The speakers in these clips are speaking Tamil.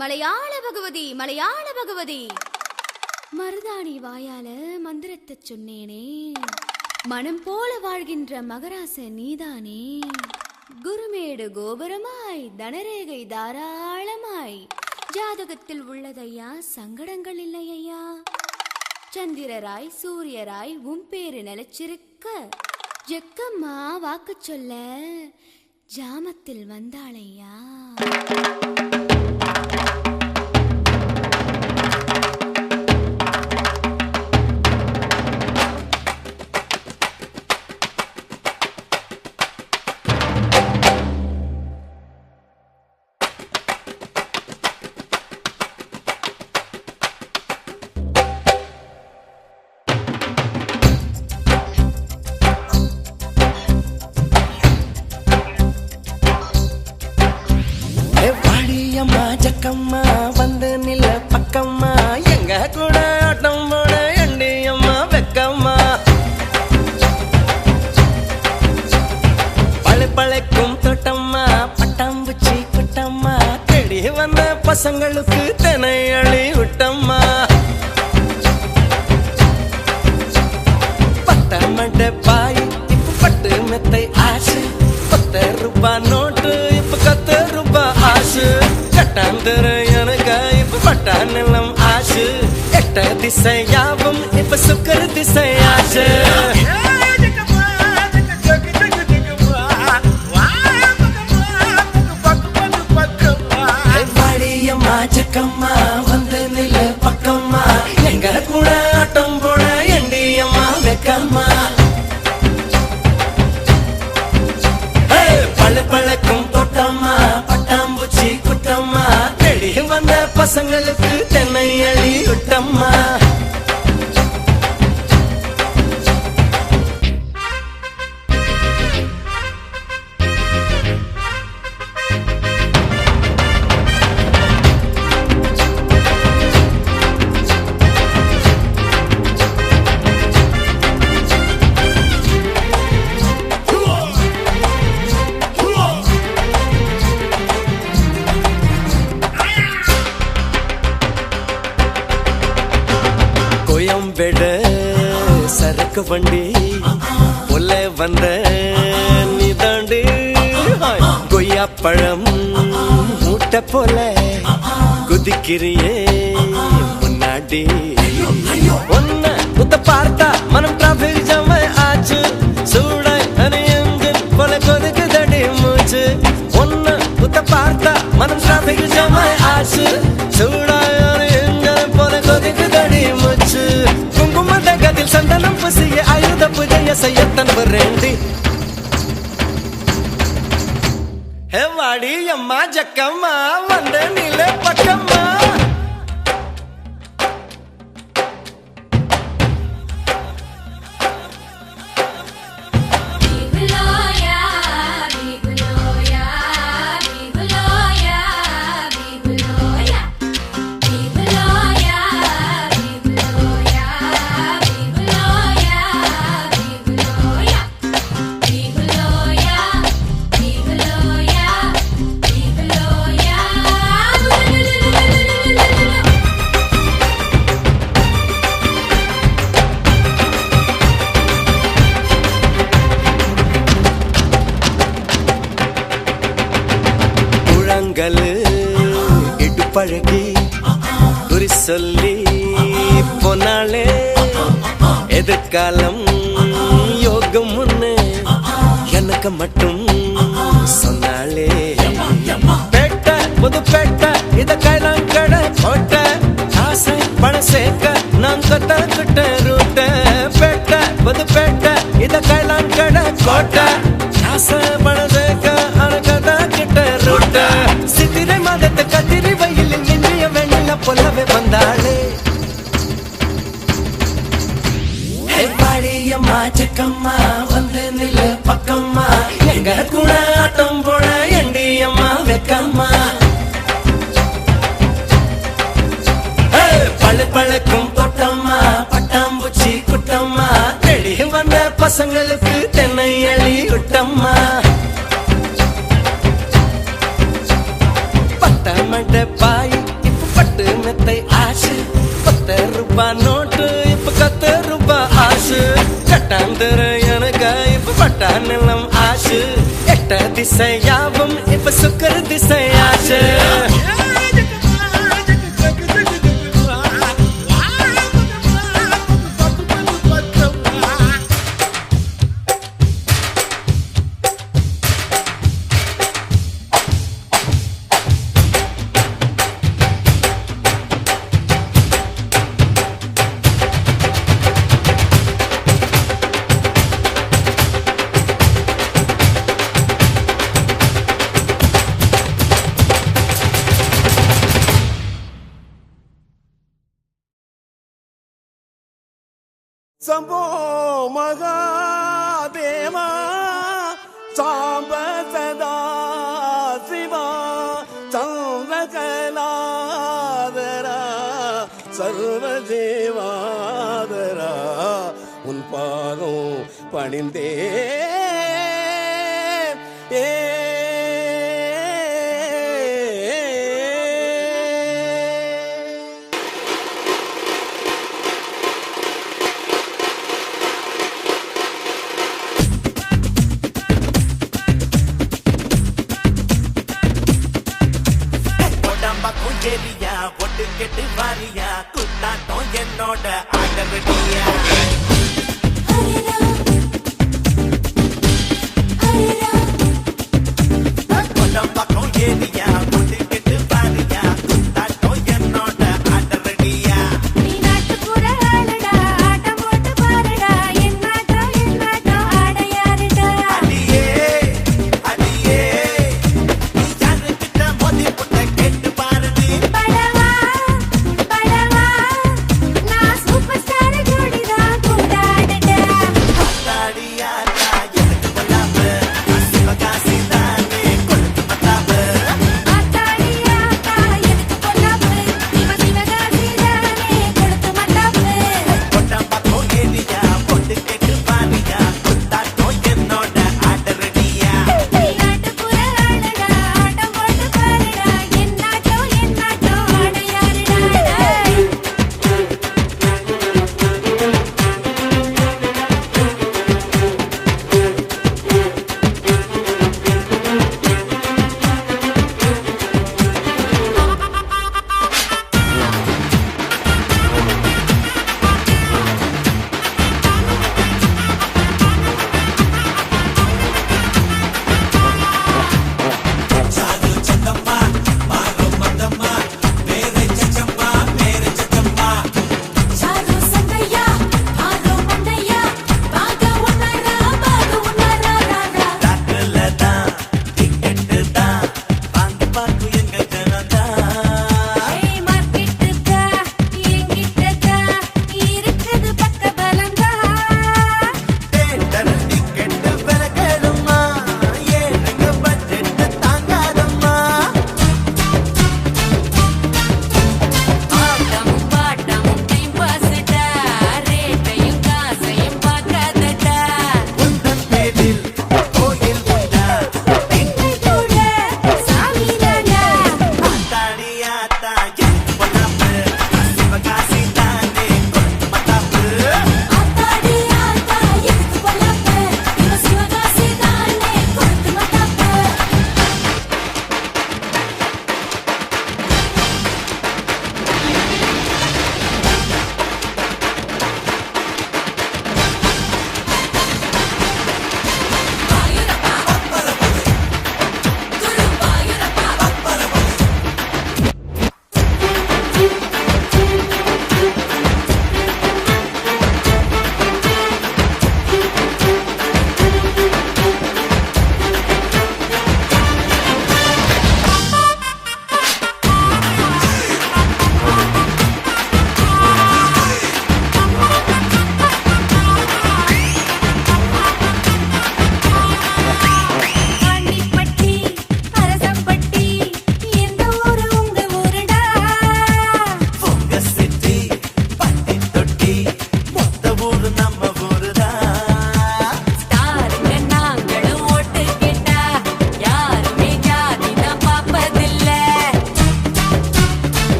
மலையாள பகவதி மலையாள பகவதி மருதாணி வாயால மந்திரத்தை சொன்னேனே, மனம் போல வாழ்கின்ற மகராச நீதானே. குருமேடு கோபுரமாய் தனரேகை தாராளமாய் ஜாதகத்தில் உள்ளதையா, சங்கடங்கள் இல்லையா. சந்திரராய் சூரியராய் பேரு நிலைச்சிருக்க, ஜெக்கம்மா வாக்கு சொல்ல ஜாமத்தில் வந்தாளையா. ஜக்கம்மா வந்து நில பக்கம்மா, எங்க கூட ஆட்டம் போட எண்டியம்மா வெக்கம்மா. பழைக்கும் தோட்டம்மா பட்டாம்பூச்சி குட்டம்மா, தேடி வந்த பசங்களுக்கு தினை அழி விட்டம்மா. பட்ட மண்ட பாய் இப்ப பட்டு மெத்தை ஆசு, 10 ரூபாய் நோட்டு இப்ப 10 ரூபாய் ஆசு. கட்டாந்தர எனக்கு இப்ப பட்டா நிலம் ஆசு, 8 திசையாவும் இப்ப சுக்கர திசை ஆசு. வாடியம்மா ஜக்கம்மா வந்து நில பக்கம்மா, எங்க கூட ஆட்டம் போட எண்டியம்மா வெக்கம்மா. பழக்கும் தோட்டம்மா பட்டாம்பூச்சி குட்டம்மா, தேடி வந்த பசங்களுக்கு தென்னை அழி விட்டம்மா. கோயம்பேட சரக்கு வண்டி பொல்ல வந்த நீதாண்டி, கொய்யா பழம் மூட்டை போல குதிக்கிறியே முன்னாடி. ஒன்ன புத்த பார்த்தா மனம் டிராபிக் ஜாம் ஆச்சு, சூடாய் அணியங்கள் போல கொதிக்குதடி மூச்சு. ஒன்ன புத்த பார்த்தா மனம் டிராபிக் ஜாம் ஆச்சு, சூடாய் அணியங்கள் போல கொதிக்குதடி மூச்சு. குங்குமத கதில் சந்தனம் புசிய ஆயுத பூஜைய செய்யத்தன் வரேண்டி. வாடி அம்மா ஜக்கம்மா வந்த நில பக்கம்மா. இடுப்பழகி குறி சொல்லி போனாலே, எதிர்காலம் யோகம் முன்னு எனக்கு மட்டும் சொன்னாலே. பேட்ட புது பேட்ட இத கைலாம் கடை போட்ட, ஆசை பணம் சேர்க்க நான் கட்ட ரூட்ட. பேட்ட புது பேட்ட இத கைலாம் கடை போட்ட, ஆசை பணம் சேர்க்க அனகத கிட்ட ரூட்ட. சித்திரை மாதத்தை கத்திரி வயலில் நின்றிய வெண்ணில பொல்லவே வந்தாளே. பாடியம்மா ஜக்கம்மா வந்து நில பக்கம்மா, எங்க கூட ஆட்டம் போட எண்டியம்மா வெக்கம்மா. பழக்கும் தோட்டம்மா பட்டாம்பூச்சி குட்டம்மா, தேடி வந்த பசங்களுக்கு தென்னை அழி விட்டம்மா. பட்ட மண்ட பாய் பணத்தை ஆசு 10 ரூபாய் நோட்டு இப்ப 10 ரூபாய் ஆசு கட்டாந்தர எனக்கு இப்ப பட்டா நிலம் ஆசு எட்ட திசை யாவும் இப்ப சுக்கர திசை ஆசு சம்போ மகாதேவா சாம்ப சதா சிவா சந்திரகலாதரா சர்வஜீவாதரா உன் பாதம் பணிந்தே ஒட்டு கெட்டு வாரியா குத்தாட்டம் என்னோட ஆடவடியா பக்கம் ஏரியா ஒட்டு கெட்டு வாரியா குத்தாட்டம் என்னோட ஆடவடியா அடியே அடியே நீ யாருக்கிட்ட மோதி புட்ட கேட்டு பாருடி அடியா எனக்கு கொள்ளாம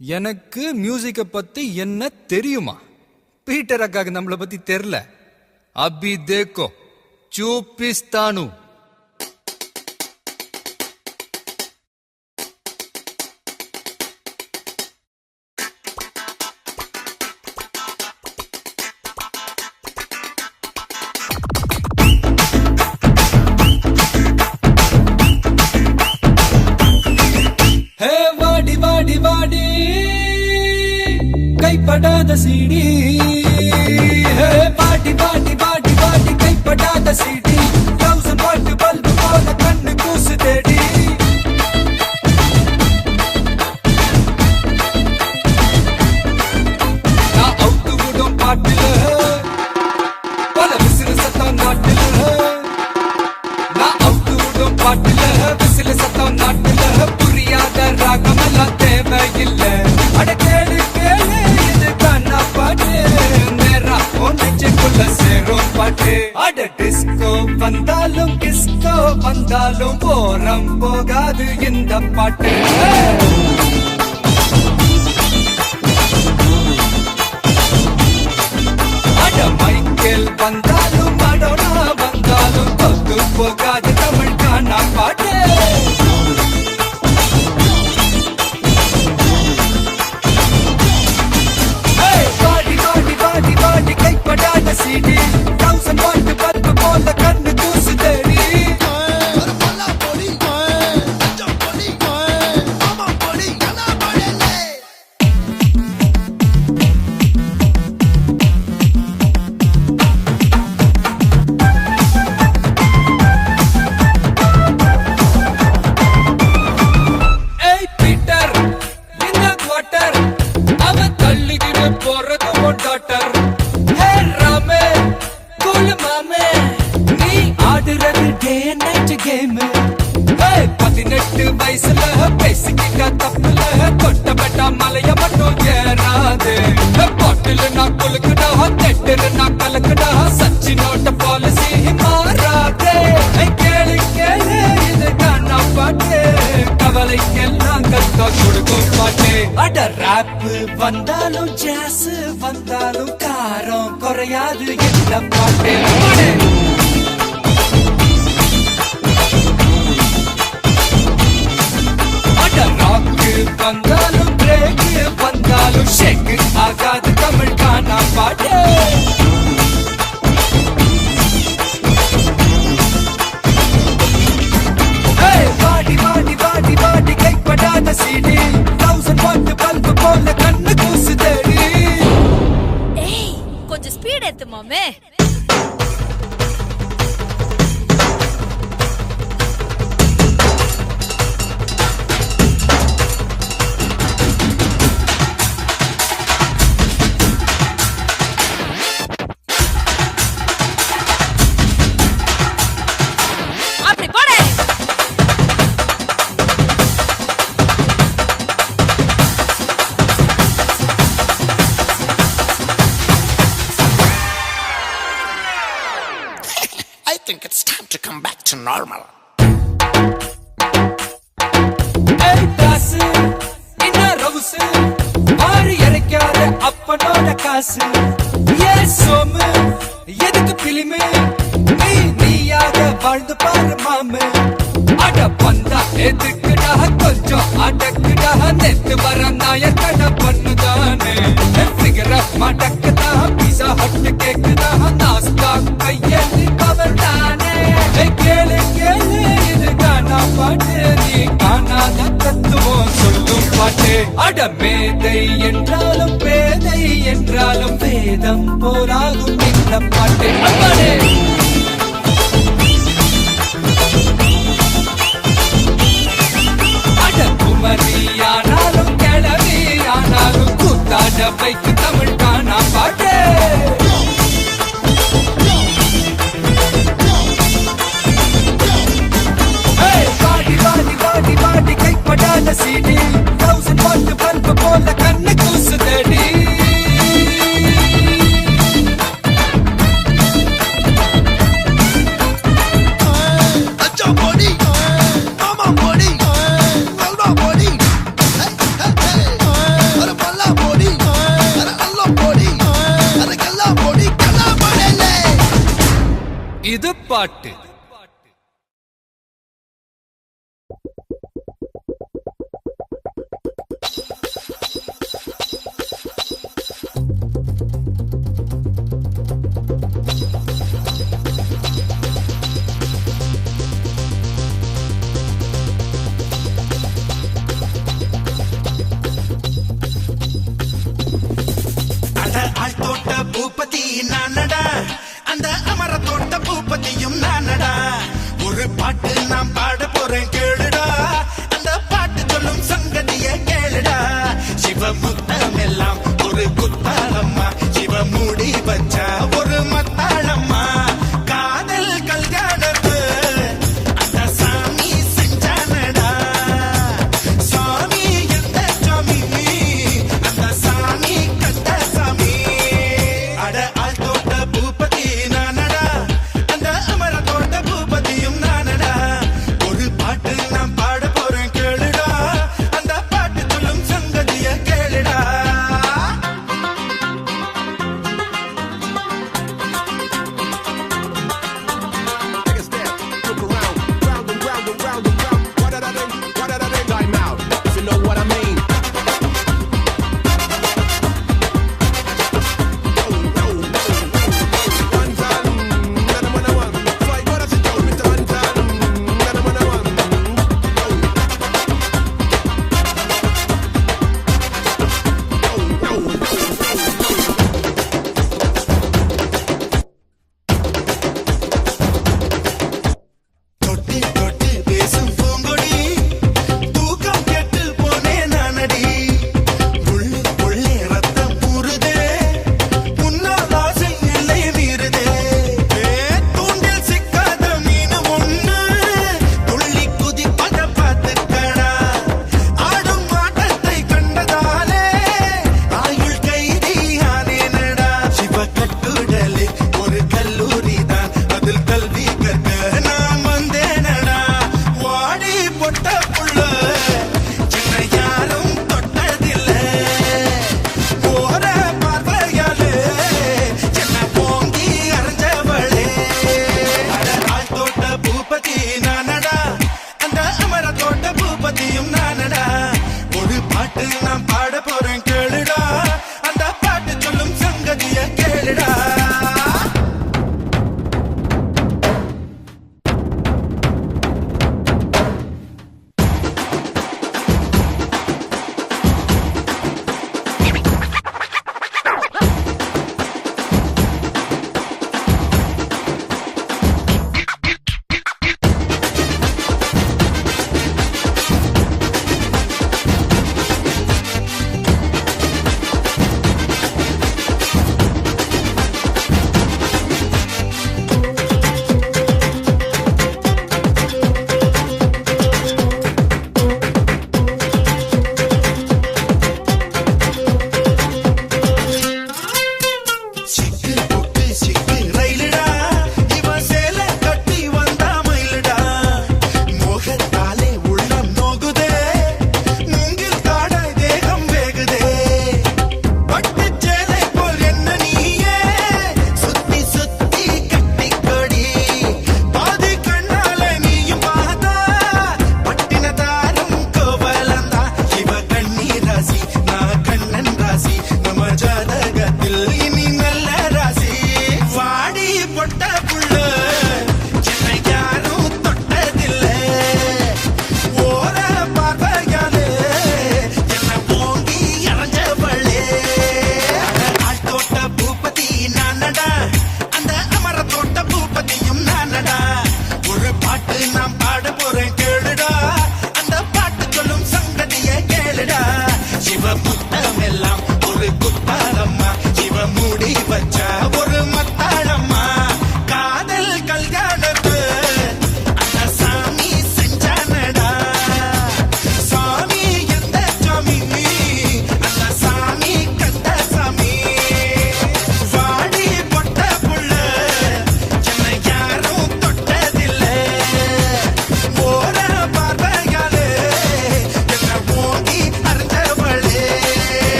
எனக்கு மியூசிக்கை பத்தி என்ன தெரியுமா? பீட்டர் அக்காக்கு நம்மளை பத்தி தெரியல. அபி தேக்கோ சூப்பிஸ்தானு. ஹே வாடி வாடி வாடி கைப்படாத சீடி. ஹே வாடி வாடி வாடி வாடி கைப்படாத சீடி. 1000 வாட் பல்பு போல கண்ணு கூசு தேடி. நான் அவுத்து விடும் பாட்டுல பல விசிறு சத்தம் நாட்டுல. நான் அவுத்து விடும் பாட்டுல விசிறு சத்தம் நாட்டுல. புரியாத ராகமெல்லாம் தேவையில்லை. அட கேளு கேளு இது கண்ணா பாட்டு. நேரா ஒன்னுக்குள்ள சேரும் பாட்டு. அட டிஸ்கோ வந்தாலும் கிஸ்கோ வந்தாலும் போரம் போகாது இந்த பாட்டு. அட மைக்கேல் வந்தாலும் மடோனா வந்தாலும் தொத்து போகாது தமிழ் கானா பாட்டு. கைப்படாத சீடி 1000 வாட் பல்பு போல கண்ணு தூசு தேடி. ஏய் பீட்டர் இந்த குவார்டர் அவ தள்ளிக்கிட்டு போறது உன் டாக்டர். வயசுல பேசிக்கிட்ட தப்புல தொட்டப்பட்ட மலைய மட்டும் ஏறாது. பாட்டில் நான் கொழுக்குடா தெட்டு நான் கலக்குடா. சச்சினோட பாலிசி மாறாது. கேளு கேளு இது கானா பாட்டு. கவலைக்கெல்லாம் கத்தா கொடுக்கும் பாட்டு. அட ராப் வந்தாலும் ஜாஸ் வந்தாலும் காரம் குறையாது இந்த பாட்டு. ராக்கு வந்தாலும் பிரேக் வந்தாலும் ஷேக் ஆகாது தமிழ் கானா பாட்டு. வாடி வாடி வாடி வாடி கைப்படாத சீடி. 1000 வாட் பல்பு போல கண்ணு கூசு தேடி. ஏய் கொஞ்சம் ஸ்பீட் ஏத்து மாமே. I think it's time to come back to normal. ஏய் தாசு என்ன ரவுசு மாறி இறைக்காத அப்பனோட காசு. ஏ சோமு எதுக்கு பிலிமு நீ நீயாக வாழ்ந்து பாரு மாமு. அட பந்தா எதுக்குடா கொஞ்சம் அடக்குடா. நெத்து வர நாயக்கட பண்ணுதானே. ஃபிகர் மடக்குதா பீஸா ஹட் கேக்குதா. நாஸ்தா கையெழு கவர் தானே. கேளு கேளு இது கானா பாட்டு. நீ காணாத தத்துவம் சொல்லும் பாட்டு. அட மேதை என்றாலும் பேதை என்றாலும் வேதம் போராகும் இந்த பாட்டு. அம்மாடே குமரியானாலும் கிளவியானாலும் கூத்தாட வைக்கு தமிழ் கானா பாட்டு. வாடி வாடி வாடி வாடி கைப்படாத சீடி. 1000 வாட் பல்பு போல கண்ணு கூசு தேடி. இது பாட்டு. தோட்ட பூப்பதி நானடா, அந்த அமர தோட்ட பூப்பதியும் நானடா. ஒரு பாட்டு நான் பாட போறேன் கேளுடா, அந்த பாட்டு சொல்லும் சங்கதிய கேளுடா. சிவமுத்தம் எல்லாம் ஒரு குத்தாளம்மா, சிவ மூடி வச்சா ஒரு மத்தாளம்மா. காதல் கல்யாணத்து அந்த சாமி செஞ்சானடா. சாமி எந்த சாமி, அந்த சாமி கந்த சாமி. அட ஆள் தோட்ட பூபதி நானடா, அந்த அமர தோட்ட பூபதியும் நானடா. ஒரு பாட்டு நான் பாட போறேன் கேளுடா, அந்த பாட்டு சொல்லும் சங்கதிய கேளுடா.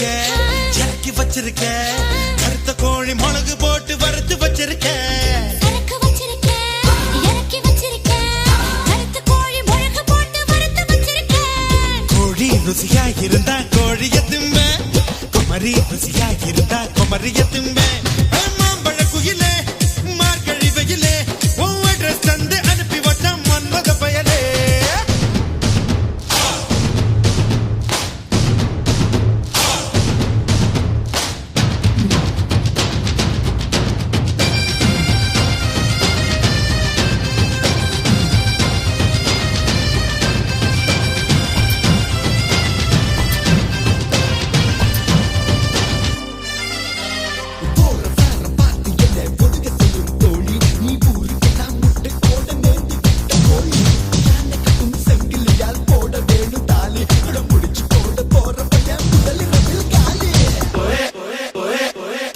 வச்சிருக்கேன் இறக்கி வச்சிருக்கேன் கருத்த கோழி மிளகு போட்டு வறுத்து வச்சிருக்கேன் சரக்கு வச்சிருக்கேன் இறக்கி வச்சிருக்கேன் கருத்து கோழி மிளகு போட்டு வறுத்து வச்சிருக்கேன் கோழி ருசியா இருந்தா கோழிய திம்ப குமரி ருசியா இருந்தா குமரிய திம்ப மாம்பழ குயிலே மார்கழி வெயிலே ஒவ்வொரு தந்து அனுப்பி வச்ச மன்மத பயலே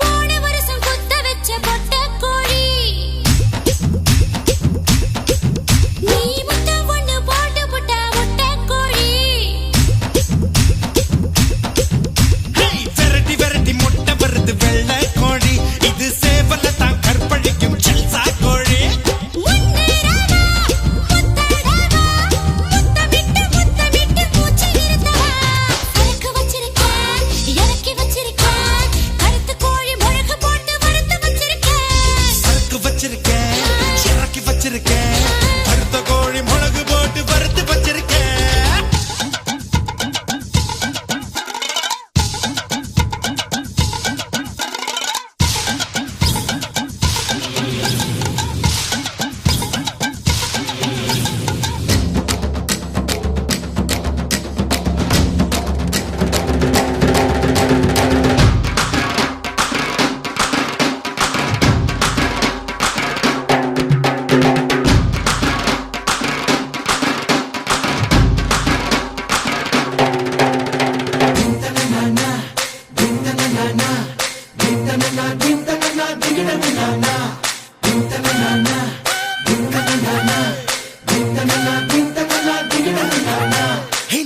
போன வருஷம் குத்த வச்ச பொட்ட கோழி நீ முத்தம் ஒண்ணு போட்டு புட்டா முட்டை கோழி விரட்டி விரட்டி முட்டை வருது வெள்ளை கோழி இது சேவல தான் கற்பழிக்கும் செல்சா கோழி முன்னேறவா முத்தடவா முத்தமிட்டு மூச்சு நிறுத்தவா சரக்கு வச்சிருக்கேன் இறக்கி வச்சிருக்கேன் கருத்து கோழி மிளகு போட்டு வறுத்து வச்சிருக்கேன் சரக்கு வச்சிருக்கேன் இறக்கி வச்சிருக்கேன் கருத்த கோழி மிளகு போட்டு வறுத்து வச்சிருக்கேன்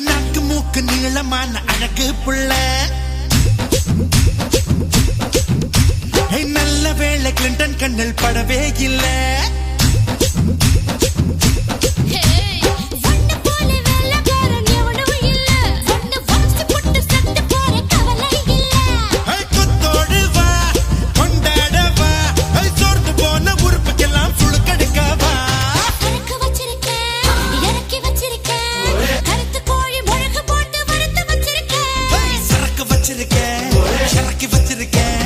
நாக்கு மூக்கு நீளமான அழகு புள்ள நல்ல வேளை கிளின்டன் கண்ணில் படவே இல்லை வண்ண போல வெள்ளக்காரன் எவனும் இல்ல வண்ண வாசி போட்டு சட்டு போற கவலை இல்ல கொத்தோடு வா கொண்டாட வா சோர்ந்து போன உறுப்புக்கெல்லாம் சுழுக்கெடுக்க வா சரக்கு வச்சிருக்கேன் இறக்கி வச்சிருக்கேன் கருத்து கோழி மிளகு போட்டு வறுத்து வச்சிருக்கேன் சரக்கு வச்சிருக்கேன் இறக்கி வச்சிருக்கேன்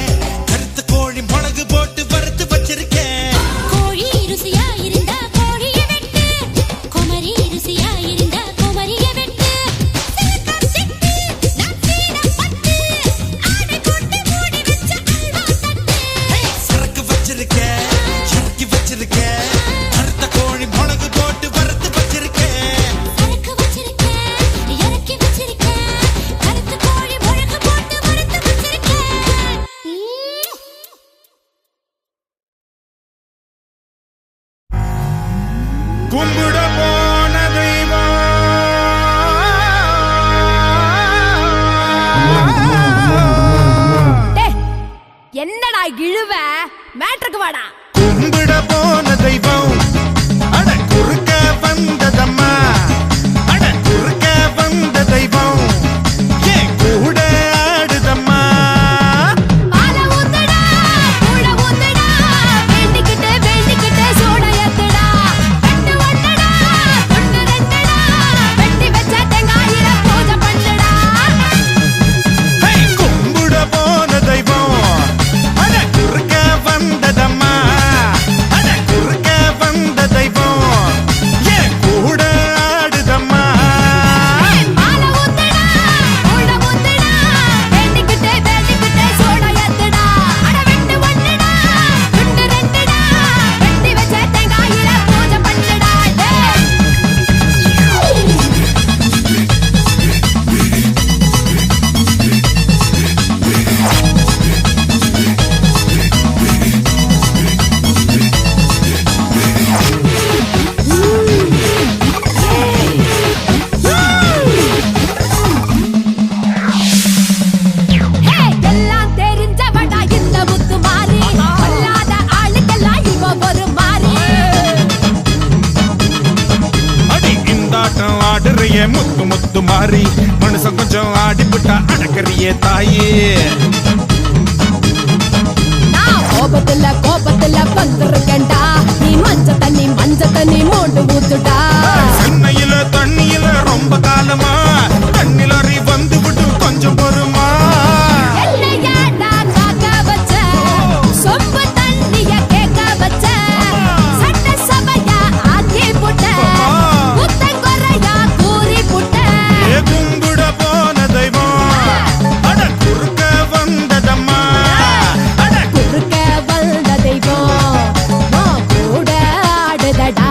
கருத்த கோழி மிளகு போட்டு வறுத்து வச்சிருக்கேன் கோழி ருசியா இருந்தா கோழியை வெட்டு குமரி பாரி மனுஷன் கொஞ்சம் ஆடிப்புட்டா அடக்கறியே தாயே கோபத்துல வந்திருக்கேன்டா நீ மஞ்ச தண்ணி மோண்டு ஊத்துடா சென்னையில தண்ணியில ரொம்ப காலமா தண்ணிலறி வந்து விட்டு கொஞ்சம் பொறுமா என்னையா நான் காக்க வச்ச சொம்பு தண்ணிய கேட்க வச்ச சட்ட சபையா ஆக்கி புட்ட முத்த குறையா கூறி புட்ட கும்பிட போன தெய்வம் அட குறுக்க வந்ததம்மா குறுக்க வந்த தெய்வம் கூட ஆடுதடா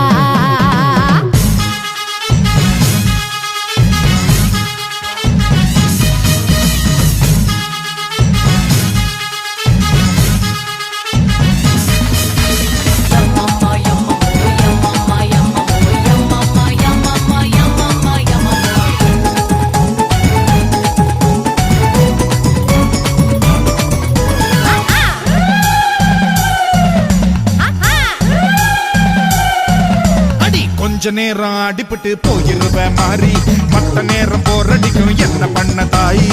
கொஞ்ச நேரம் அடிபட்டு போயிருவ மாறி மத்த நேரம் போரடிக்கும் என்ன பண்ண தாயி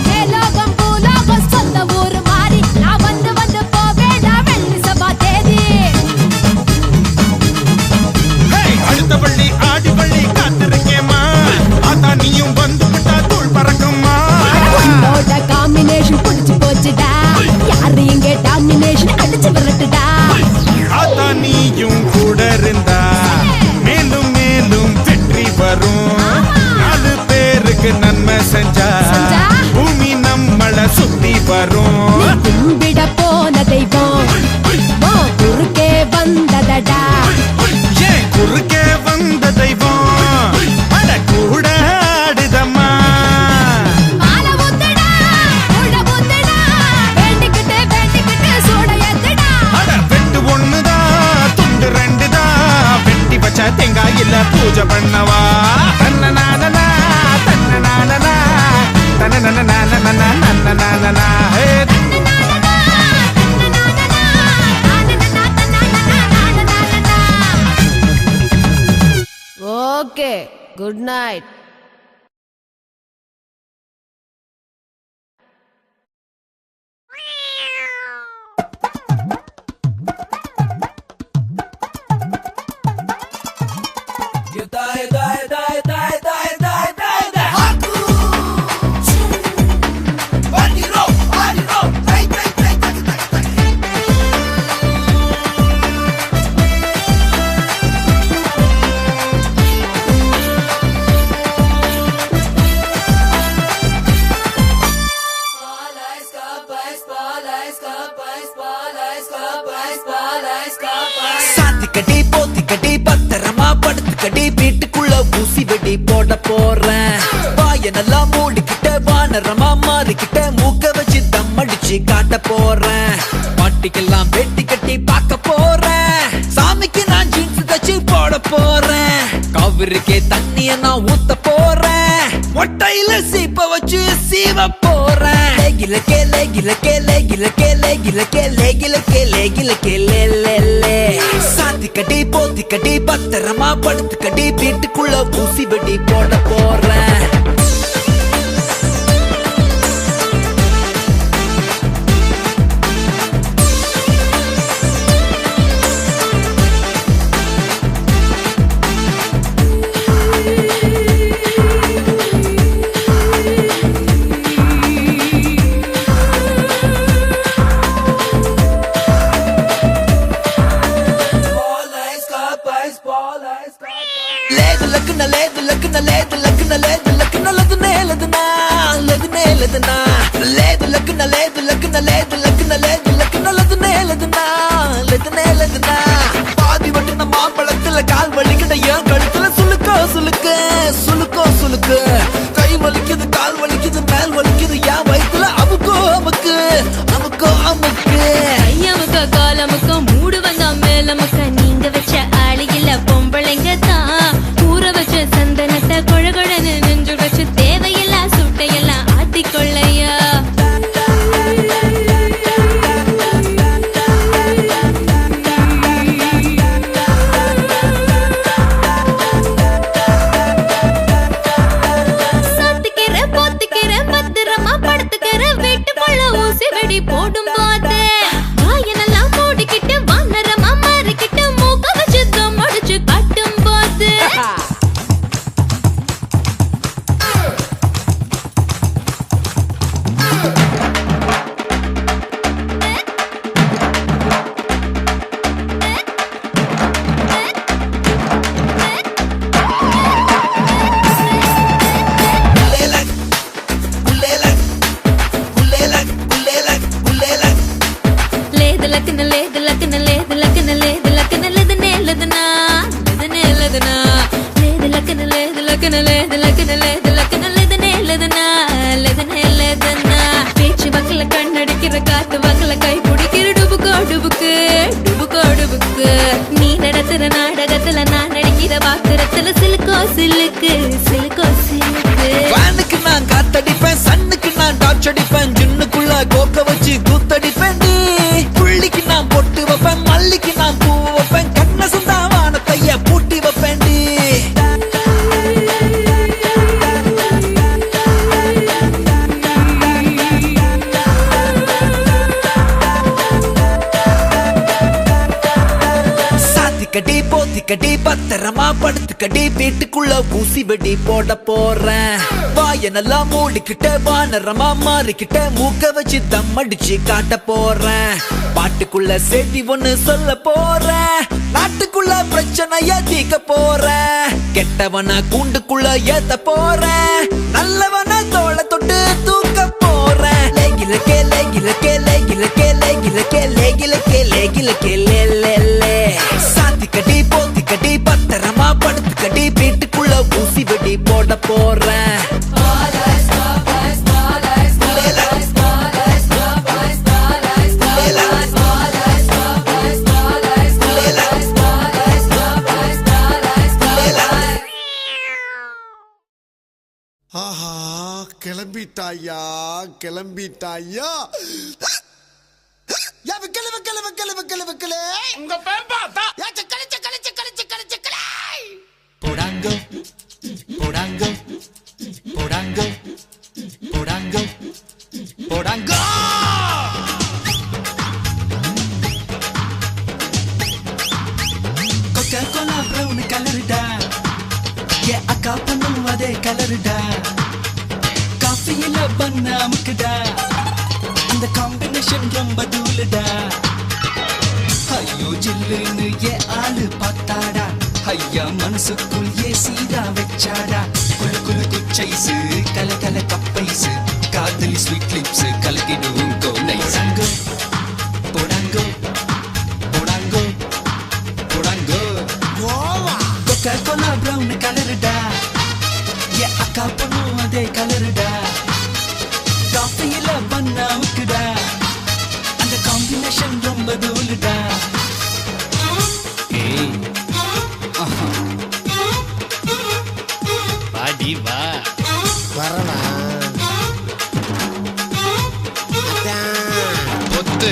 மேலோகம் பூலோகம் சொந்த ஊரு மாறி நான் வந்து போவேடா வெள்ளி சபா தேதி அடுத்த பள்ளி ஆடி பள்ளி காத்திருக்கேமா அதான் நீயும் வந்து விட்டா தூள் பறக்குமா உன்னோட காம்பினேஷன் புடிச்சு போச்சுடா யாரு இங்க டாமினேஷன் அடிச்சு விரட்டுடா அதான் நீயும் கூட இருந்தா மேலும் மேலும் வெற்றி வரும் 4 பேருக்கு நன்மை செஞ்சா பூமி நம்மள சுத்தி வரும் கும்பிட போன தெய்வம் குறுக்கே வந்ததடா ஏன் குறுக்கே வந்த தெய்வம் அட கூட ஆடுதம்மா மாலை ஊத்துடா உள்ள ஊத்துடா வேண்டிக்கிட்டு சூட ஏத்துடா அட வெட்டு ஒண்ணுதான் துண்டு 2 தான் வெட்டி வச்ச தேங்காயில பூஜை பண்ணவா தன்னனானனா தன்னனானனா தன்னனானனா ஹே ஓகே குட் நைட் சாத்திக்கடி போத்திக்கடி பத்திரமா படுத்துக்கடி வீட்டுக்குள்ள ஊசி வெடி போட போறேன் வாய நல்லா மூடிக்கிட்ட வானரமா மாறிக்கிட்ட மூக்க வச்சு தம் அடிச்சு காட்ட போறேன் பாட்டிக்கெல்லாம் வெட்டி கட்டி பார்க்க போறேன் சாமிக்கு நான் ஜீன்ஸ் தச்சு போட போறேன் காவிரிக்கே தண்ணிய நான் ஊத்த போறேன் மொட்டையில சீப்ப வச்சு சீவ போறேன் லேகிலக்கே லேகிலக்கே லேகிலக்கே லேகிலக்கே லேகிலக்கே லேகிலக்கே லே லே லே சாத்திக்கடி போத்திக்கடி பத்திரமா படுத்துக்கடி வீட்டுக்குள்ள ஊசி வெடி போட போறேன் లేదు లక్కున లేదు లక్కున లేదు లక్కున లేదు లక్కున లదునే లదునా లదునే లదునా లేదు లక్కున లేదు లక్కున లేదు లక్కున లేదు లక్కున లదునే లదునా లదునే లదునా பாதி வட்டின மாம்பழத்துல கால் வலிக்கிட்ட ஏன் கழுத்துல சுளுக்கோ சுளுக்கு சுளுக்கோ சுளுக்கு கை வலிக்குது கால் வலிக்குது மேல் வலிக்குது ஏன் வயித்துல அமுக்கோ அமுக்கு அமுக்கோ அமுக்கு ஐயமுக்க காலமுக்க மூடு வந்தா மேலமுக்க நீங்க வச்ச ஆளு இல்ல பொம்பளைங்க தான் ஊற வச்ச சந்தனத்தை கொழகொழன்னு நெஞ்சு வச்சு தேவையில்லா சுட்டையெல்லாம் ஆத்திக்கொள்ளையா பேச்சு வக்கல கண்ணடிக்கிற காத்து வக்கல கை பிடிக்கிற டுபுக்கோ டுபுக்கு டுபுக்கோ டுபுக்கு நீ நடத்துற நாடகத்துல நான் நடிக்கிற பாக்குறத்துல சிலுக்கோ சிலுக்கு சிலுக்கோ சிலுக்கு வானுக்கு நான் காத்தடிப்பேன் சன்னுக்கு நான் டார்ச் அடிப்பேன் ஜின்னுக்குள்ள கோக்க வச்சு கூத்தடிப்பேன் புள்ளிக்கு நான் பொட்டு வைப்பேன் மல்லிக்கு நான் பூ வைப்பேன் கண்ண சுந்தா வானத்தைய பூட்டி வைப்பேன் கடி போத்திக்கடி பத்திரமா படுத்துக்கடி வீட்டுக்குள்ள ஊசி வெடி போட போறேன் வாய நல்லா மூடிக்கிட்ட வானரமா மாறிக்கிட்ட மூக்க வச்சு தம் அடிச்சு காட்ட போறேன் பாட்டுக்குள்ள செய்தி ஒண்ணு சொல்ல போறேன் நாட்டுக்குள்ள பிரச்சனைய தீக்க போறேன் கெட்டவனா கூண்டுக்குள்ள ஏத்த போறேன் நல்லவனா தோள தொட்டு தூக்க போறேன் லேகிலக்கே லேகிலக்கே லேகிலக்கே லேகிலக்கே லேகிலக்கே லேகிலக்கே லே லே லே கடி போத்தி கடி பத்திரமா படுத்துக்கடி வீட்டுக்குள்ள ஊசி வெடி போட போறேன் ஆஹா கிளம்பிட்டாயா கிளம்பிட்டாயா உங்க பேம்பாத்தா போடாங்கோ போடாங்கோ போடாங்கோ போடாங்கோ போடாங்கோ கொக்கா கோலா பிரவுன் கலருடா ஏ அக்கா பண்ணும் அதே கலருடா காஃபியில பண்ண அமுக்குடா அந்த காம்பினேஷன் ரொம்ப தூளுடா ஐயோ ஜில்லுன்னு ஏ ஆளு பார்த்தாடா ஐயா மனசுக்குள் ஏ சீதா வச்சாடா குளு குளு குச்சைசு கல கல கப்பைசு காதலி ஸ்வீட் லிப்ஸ் கலக்கிடுவோம் நைசாங்கோ போடாங்கோ போடாங்கோ போடாங்கோ கொக்கா கோலா பிரவுன் கலருடா ஏ அக்கா பண்ணும் அதே கலருடா காஃபியில பண்ணாவுக்குடா அந்த காம்பினேஷன் ரொம்ப தூளுடா வாடி வா வரவா பொத்து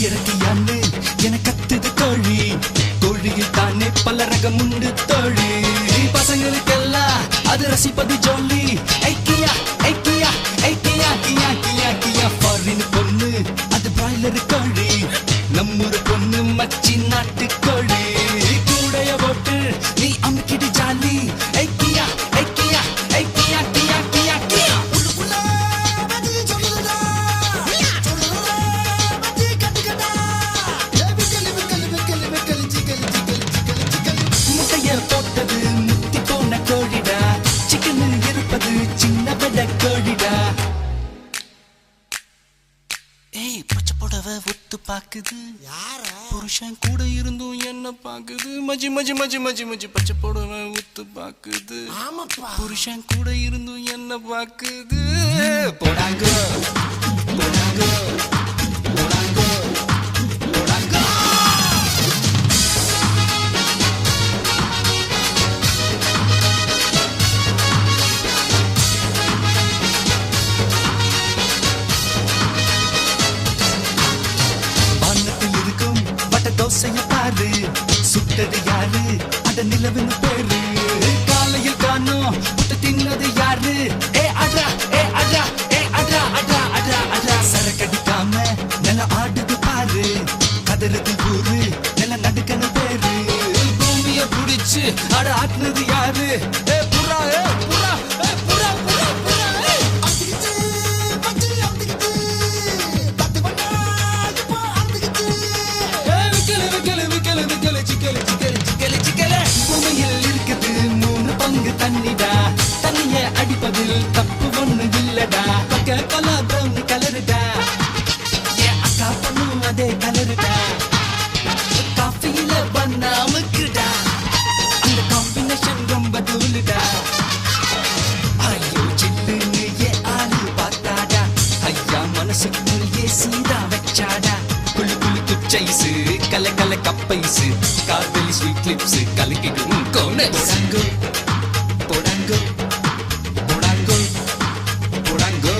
இறக்கியான்னு என கத்துது கோழி கோழியில் தானே பல ரகம் உண்டு தோழி பசங்களுக்கெல்லாம் அது ரசிப்பது ஜோலி ஐக்கியா ஐக்கியா ஐக்கியா கியா கியா கியா ஃபாரின் பொண்ணு அது பிராய்லர் கோழி நம்மூர் பொண்ணு மச்சி நாட்டு கோழி கூடைய போட்டு நீ அமுக்கிடு ஜாலி ஐக்கியா ஐக்கியா ஐக்கியா கியா கியா கியா முட்டைய போட்டது முத்தி போன கோழிடா சிக்கன் இருப்பது சின்ன பட கோழிடா ஏய் பச்சை புடவை ஒத்து பாக்குது புருஷன் கூட இருந்தும் என்ன பாக்குது மஜி மஜி மஜி மஜி மஜி பச்சை புடவை ஒத்து பாக்குது புருஷன் கூட இருந்தும் என்ன பாக்குது போடாங்க போடாங்க போடாங்க போடாங்க தோசைய பாரு சுட்டது யாரு அட நிலவுன்னு பேரு காலையில் காணோம் புட்டு தின்னது யாரு ஏ அட்ரா ஏ அட்ரா ஏ அட்ரா அட்ரா அட்ரா அட்ரா சரக்கடிக்காம நில ஆடுது பாரு கதறுது ஊரு நில நடுக்கன பேரு பூமிய புடிச்சு அட ஆட்டுனது யாரு ஏ புறா ஏ புறா ஏ புறா புறா புறா பூமியில் இருக்குது 3 பங்கு தண்ணிடா தண்ணிய அடிப்பதில் தப்பு ஒண்ணு இல்லடா பக்க கொலா பிரவுன் கலருடா என் அக்கா பொண்ணும் அதே கலருடா காஃபியில பண்ணாமுக்குடா அந்த காம்பினேஷன் ரொம்ப தூளுடா ஐயோ சில்லுன்னு ஏ ஆளு பார்த்தாடா ஐயா மனசுக்குள் ஏ சீதா வச்சாடா குளு குளு குச்சைசு கல கல கப்பைசு காதலி ஸ்வீட் லிப்ஸ் கலக்கிடும் கோனு போடாங்கோ போடாங்கோ போடாங்கோ போடாங்கோ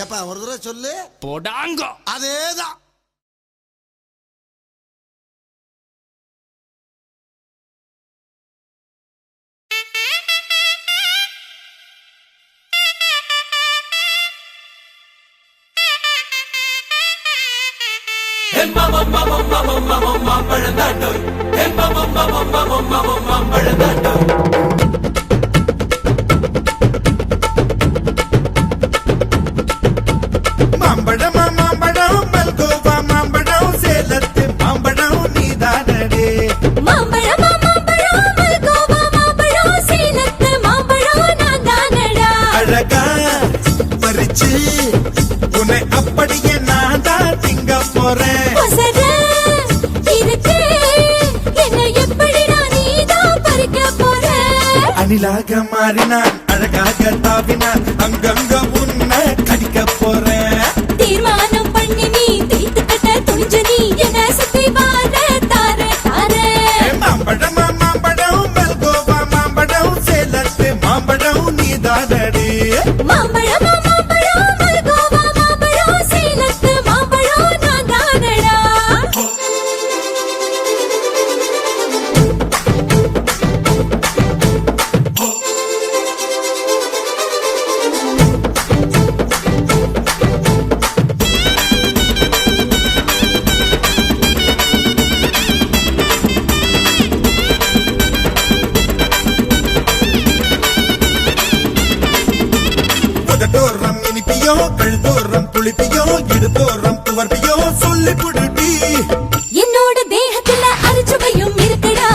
ஏப்பா ஒரு தடவை சொல்லு. போடாங்கோ அதேதான். மாம்பழமா மாம்பழம் மல்கோவா மாம்பழம் சேலத்து மாம்பழம் நீதானடே மாம்பழம் மாம்பழம் மல்கோவா மாம்பழம் சேலத்து மாம்பழம் நான் தானடா அழகா பறிச்சு உன்னை அப்படியே நான் தான் திங்க போறேன் ஒசர இருக்கு என்ன எப்படிடா நீதான் பறிக்க போற அணிலாக மாறினான் அழகாக தாவினான் அங்கங்க உன்னை கடிக்க போறேன் தீர்மானம் பண்ணி நீ தீர்த்து கட்ட துணிஞ்ச நீ என்ன சுத்தி வார தார தார மாம்பழமா மாம்பழம் மல்கோவா மாம்பழம் சேலத்து மாம்பழம் நீதானடே மாம்பழம் மாம்பழம் மல்கோவா மாம்பழம் சேலத்து மாம்பழம் நான் தானடா முதட்டோரம் இனிப்பியோ கழுத்தோரம் புளிப்பியோ இடுதோரம் துவர்ப்பியோ சொல்லி புடுடி என்னோட தேகத்துல அரிச்சுவையும் இருக்குடா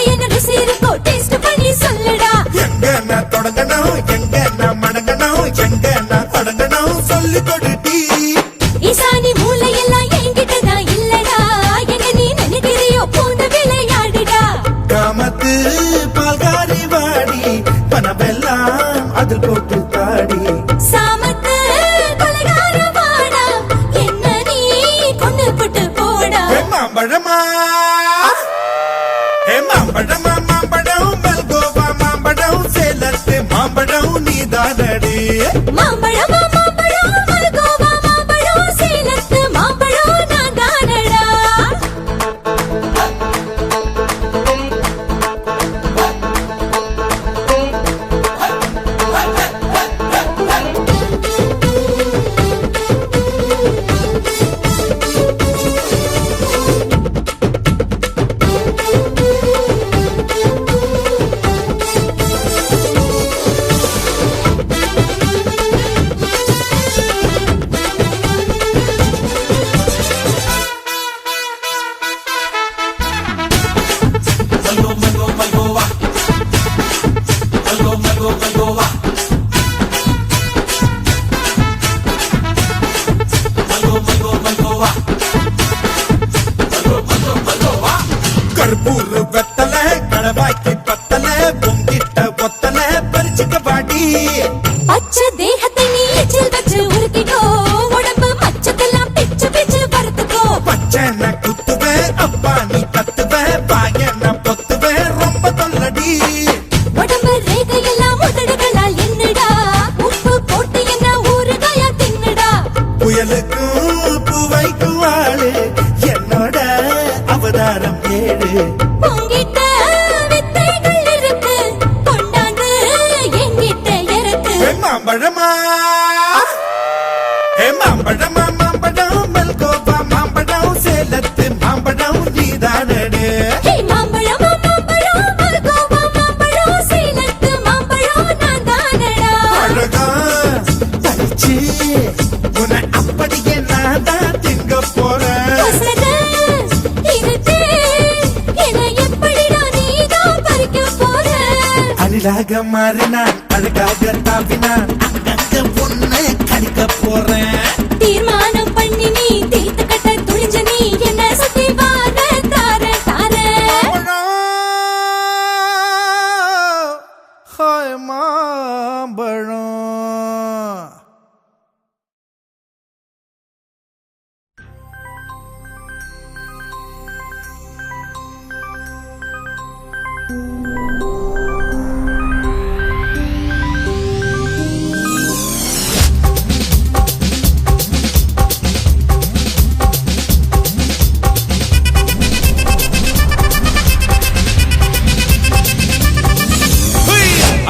என்ன ருசி இருக்கோ டேஸ்ட் பண்ணி சொல்லுடா எங்க நான் தொடங்கணும் எங்க நான் மடங்கணும் எங்க நான் தொடங்கணும் சொல்லி கொடுடி ஈசானி மூளையெல்லாம் என்கிட்டதான் இல்லடா என்ன நீ நினைக்கிறியோ போன விளையாடுடா காமத்து பால்காரி வாடி பணமெல்லாம் அதில் போட்டு தாடி சாமத்து கொலைகார வாடா என்ன நீ கொண்டு போட்டு போடா மாம்பழமா மாம்பழமா மாம்பழம் மல்கோவா மாம்பழம் சேலத்து மாம்பழம் நீதானடே மாம்பழம் மாம்பழம் மல்கோவா மாம்பழம் சேலத்து மாம்பழம் நான் தானடா கற்பூர் வெத்தல கடவாய்க்கு பத்தல பொங்கிட்ட ஒத்தல பறிச்சுக்க பாடி பச்சை தேகத்தை நீ எச்சில் வச்சு உருக்கிக்கோ உடம்பு மச்சத்தெல்லாம் பிச்சு பிச்சு வறுத்துக்கோ பச்சனை குத்துவேன் அப்பா நீ கத்துவேன் பாயன பொத்துவேன் ரொம்ப தொல்லடி உடம்பு ரேகையெல்லாம் உதடுகளால் என்னடா உப்பு போட்டு என்ன ஊறுகாயா தின்னுடா புயலுக்கும் பூவைக்கும் ஆளு என்னோட அவதாரம் ஏழு உங்கிட்ட வித்தைகள் இருக்கு கொண்டாந்து என்கிட்ட இருக்கு மாம்பழமா மாம்பழமா மாம்பழம் மல்கோவா மாம்பழம் சேலத்து மாம்பழம் நீதானடே ஹே மாம்பழம் மாம்பழம் மல்கோவா மாம்பழம் சேலத்து மாம்பழம் நான் தானடா அழகா பறிச்சு வீடாக மாறினான் அழகாக தாவினான் அங்கங்க பொண்ணு கழிக்க போறேன் தீர்மானம் பண்ணி நீ தீர்த்து கட்ட துணிஞ்ச நீ என்ன சுத்தி வார தார தார ஹாய் மாம்பழம்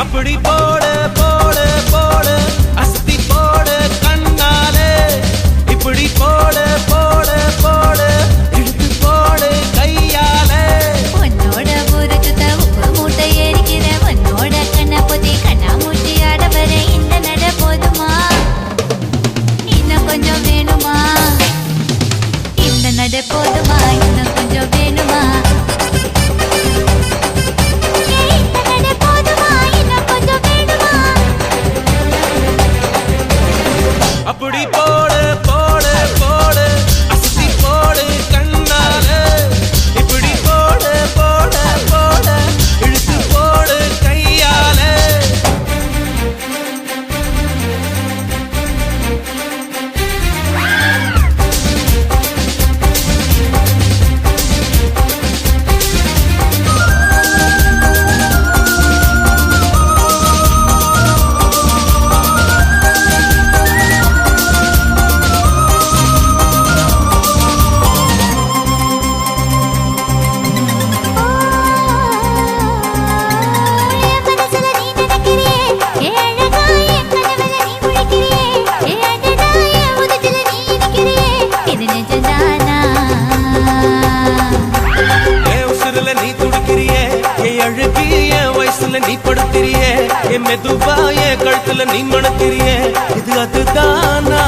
அப்படி போடு போடு போடு அஸ்தி போடு கண்ணாலே இப்படி போடு போடு போடு இழுத்து போடு கையாலே உன்னோட ஊருக்கு உப்பு மூட்டை ஏறிக்கிற உன்னோட கண்ணை பொத்தி கண்ணா மூட்டி ஆட வர இந்த நட போதுமா இன்னும் கொஞ்சம் வேணுமா இந்த நட போதுமா இன்னும் கொஞ்சம் வேணுமா அப்படி போடு போடு போடு அஸ்தி போடு கண்ணாலே இப்படி போடு போடு போடு இழுத்து போடு கையாலே நீ துடிக்கிறியே என் அழுகி என் வயசுல நீ படுத்திரியே என் மெதுவா என் கழுத்துல நீ மணத்திரியே இது அதுதானா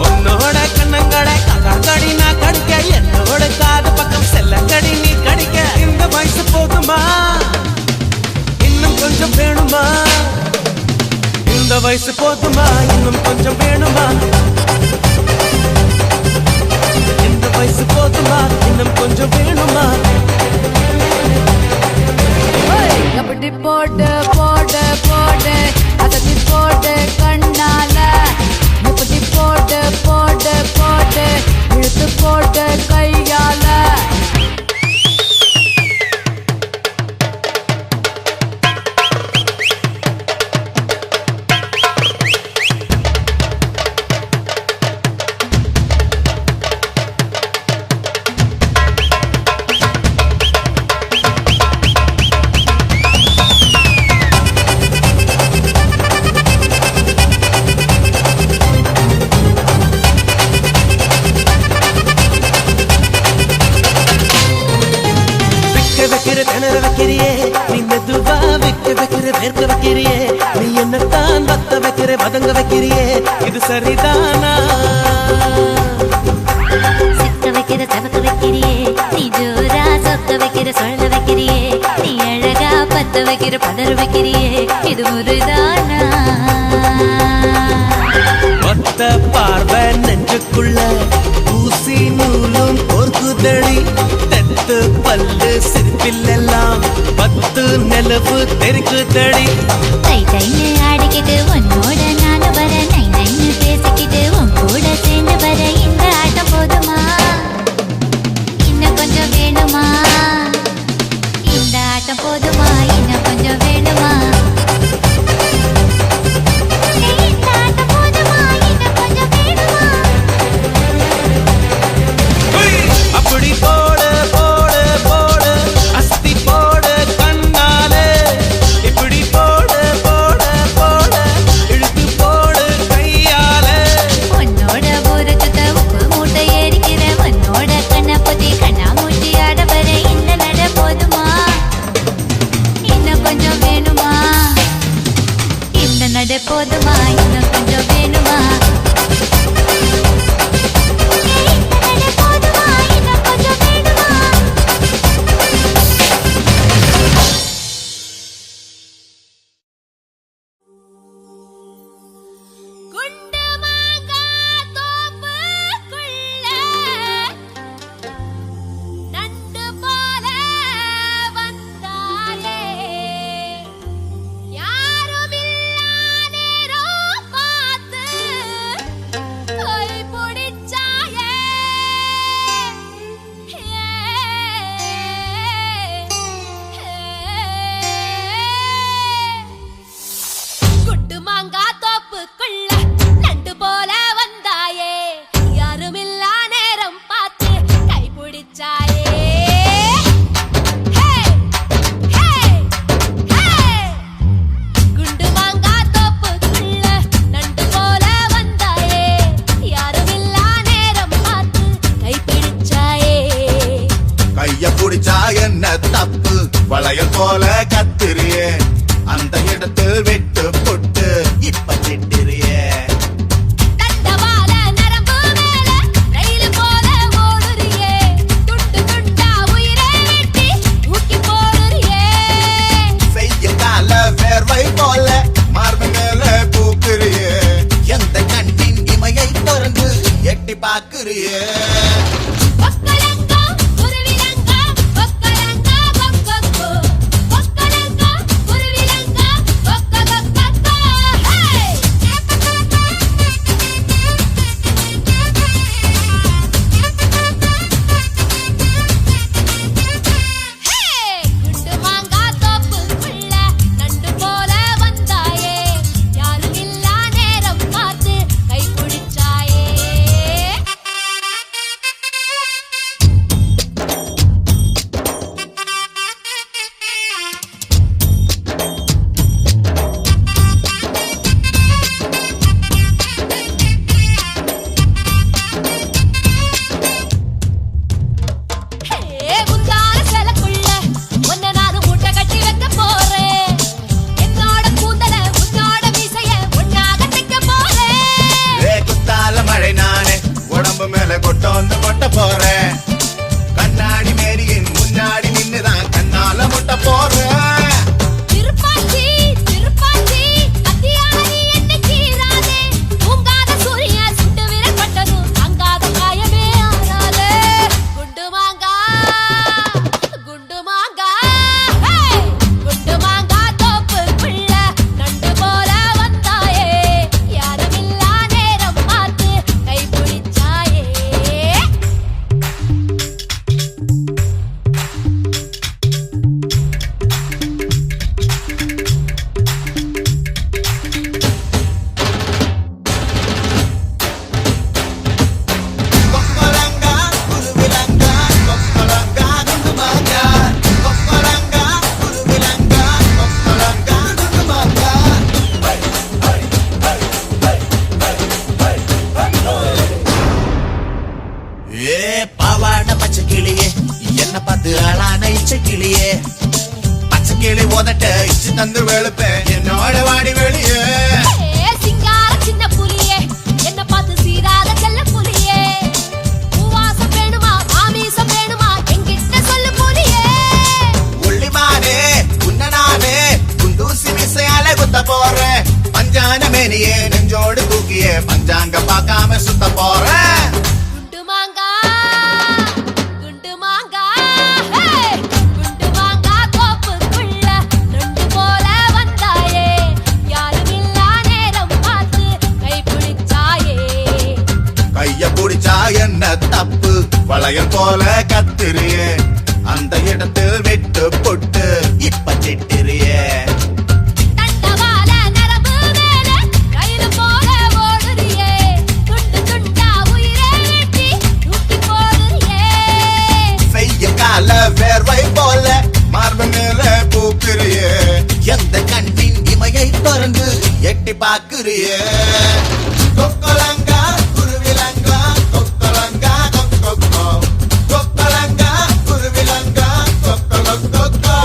உன்னோட கண்ணங்களை கடி நான் கடிக்க என்னோட காது பக்கம் செல்லங்கடி நீ கடிக்க இந்த வயசு போதுமா இன்னும் கொஞ்சம் வேணுமா இந்த வயசு போதுமா இன்னும் கொஞ்சம் வேணுமா இந்த வயசு போதுமா இன்னும் கொஞ்சம் வேணுமா அப்படி போடு போடு போடு அசதி போடு கண்ணால இப்படி போடு போடு போடு இழுத்து போடு கையால திணற வைக்கிறியே நீ மெதுவா வைக்க வைக்கிற வேர்க்க வைக்கிறியே நீ என்னத்தான் வத்த வைக்கிற வதங்க வைக்கிறியே இது சரிதானா சிக்க வைக்கிற சமக்க வைக்கிறியே நீ ஜோரா சொக்க வைக்கிற சொல்ல வைக்கிறியே நீ அழகா பத்த வைக்கிற பதற வைக்கிறியே இது முருதானா ஒத்த பார்வை நெஞ்சுக்குள்ள ஊசி நூலும் பொறுக்குதடி தெத்து பல்லு சிரிப்பிலெல்லாம் 10 நிலவு தெரிக்குதடி தை தைன்னு ஆடிக்கிட்டு உன்னோட நானும் வர நை நைன்னு பேசிக்கிட்டு உன் கூட சேர்ந்து வர இந்த ஆட்டம் போதுமா இன்னும் கொஞ்சம் வேணுமா இந்த ஆட்டம் போதுமா இன்னும் கொஞ்சம் வேணுமா இந்த ஆட்டம் போதுமா இன்னும் கொஞ்சம் வேணுமா அப்படி போடு போடு போடு அஸ்தி போடு கண்ணாலே இப்படி போடு வளையல் போல கத்திரியே அந்த இடத்தில் விட்டு புட்டு இப்ப திட்டிரியே தண்டவாள நரம்பு மேல ரயில் போல ஓடுறியே துண்டு துண்டா உயிரை வெட்டி தூக்கி போடுறியே செய்ய கால வேர்வை போல மார்பு மேல பூக்குறியே எந்த கண்ணின் இமையை திறந்து எட்டி பாக்குறியே ஒக்கலங்கா குருவிலங்கா ஒக்கலங்கா கொக்கொக்கோ ஒக்கலங்கா குருவிலங்கா கொக்கொக்கோ ஹே குண்டு மாங்கா தோப்புக்குள்ள நண்டு போல வந்தாயே யாரும் இல்லா நேரம் பார்த்து கை பிடிச்சாயே முந்தான சேலக்குள்ள ஒன்ன நான் மூட்டை கட்டி வைக்க போறேன் என்னோட கூந்தல உன்னோட மீசைய ஒன்னாக தைக்க போறேன் குத்தால மழை நானே உடம்பு மேல கொட்டோந்து கொட்ட போறேன் கண்ணாடி மேரியின் முன்னாடி நின்னுதான் கண்ணால முட்ட போறேன் திருப்பாச்சி திருப்பாச்சி அத்தியாரி என்ன கீராதே தூங்காத சூரிய சுட்டு விரல் பட்டதும் அங்காத காயமே ஆறாதே குண்டு மாங்கா குண்டு மாங்கா குண்டு மாங்கா தோப்புக்குள்ள நண்டு போல வந்தாயே யாருமில்லா நேரம் பார்த்து கை பிடிச்சாயே கொக்கலங்கா குருவிலங்கா கொக்கலங்கா குண்டுமாங்கா கொக்கலங்கா குருவிலங்கா கொக்கலங்கா குண்டுமாங்கா ஏ பாவாட பச்சை கிளியே என்ன பார்த்து ஆளான இச்சை கிளியே பச்சை கிளி உதட்ட இச்சு தந்து வெளுப்பேன் என்னோட வாடி வெளியே சிங்கார சின்ன புலியே என்ன பார்த்து சீராத செல்ல புலியே பூவாசம் வேணுமா மாமீசம் வேணுமா என்கிட்ட சொல்லு புலியே உள்ளிமானே உன்னனானே குண்டூசி விசையால குத்த போறேன் பஞ்சான மேனியே நெஞ்சோடு தூக்கியே பஞ்சாங்க பார்க்காம சுத்த போறேன் குண்டு மாங்கா குண்டு மாங்கா குண்டு மாங்கா தோப்புக்குள்ள நண்டு போல வந்தாயே யாருமில்லா நேரம் பார்த்து கை பிடிச்சாயே கைய புடிச்சா என்ன தப்பு வளையல் போல கத்திரியே அந்த இடத்தில் விட்டு புட்டு இப்ப திட்டிரியே தண்டவாள நரம்பு மேல ரயில் போல ஓடுறியே துண்டு துண்டா உயிரை வெட்டி தூக்கி போடுறியே செய்ய கால வேர்வை போல மார்பு மேல பூக்குறியே எந்த கண்ணின் இமையை திறந்து எட்டி பாக்குறியே கொக்கலங்கா குருவிலங்கா கொக்கலங்கா கொக்கொக்கோ கொக்கலங்கா குருவிலங்கா கொக்கொக்கோ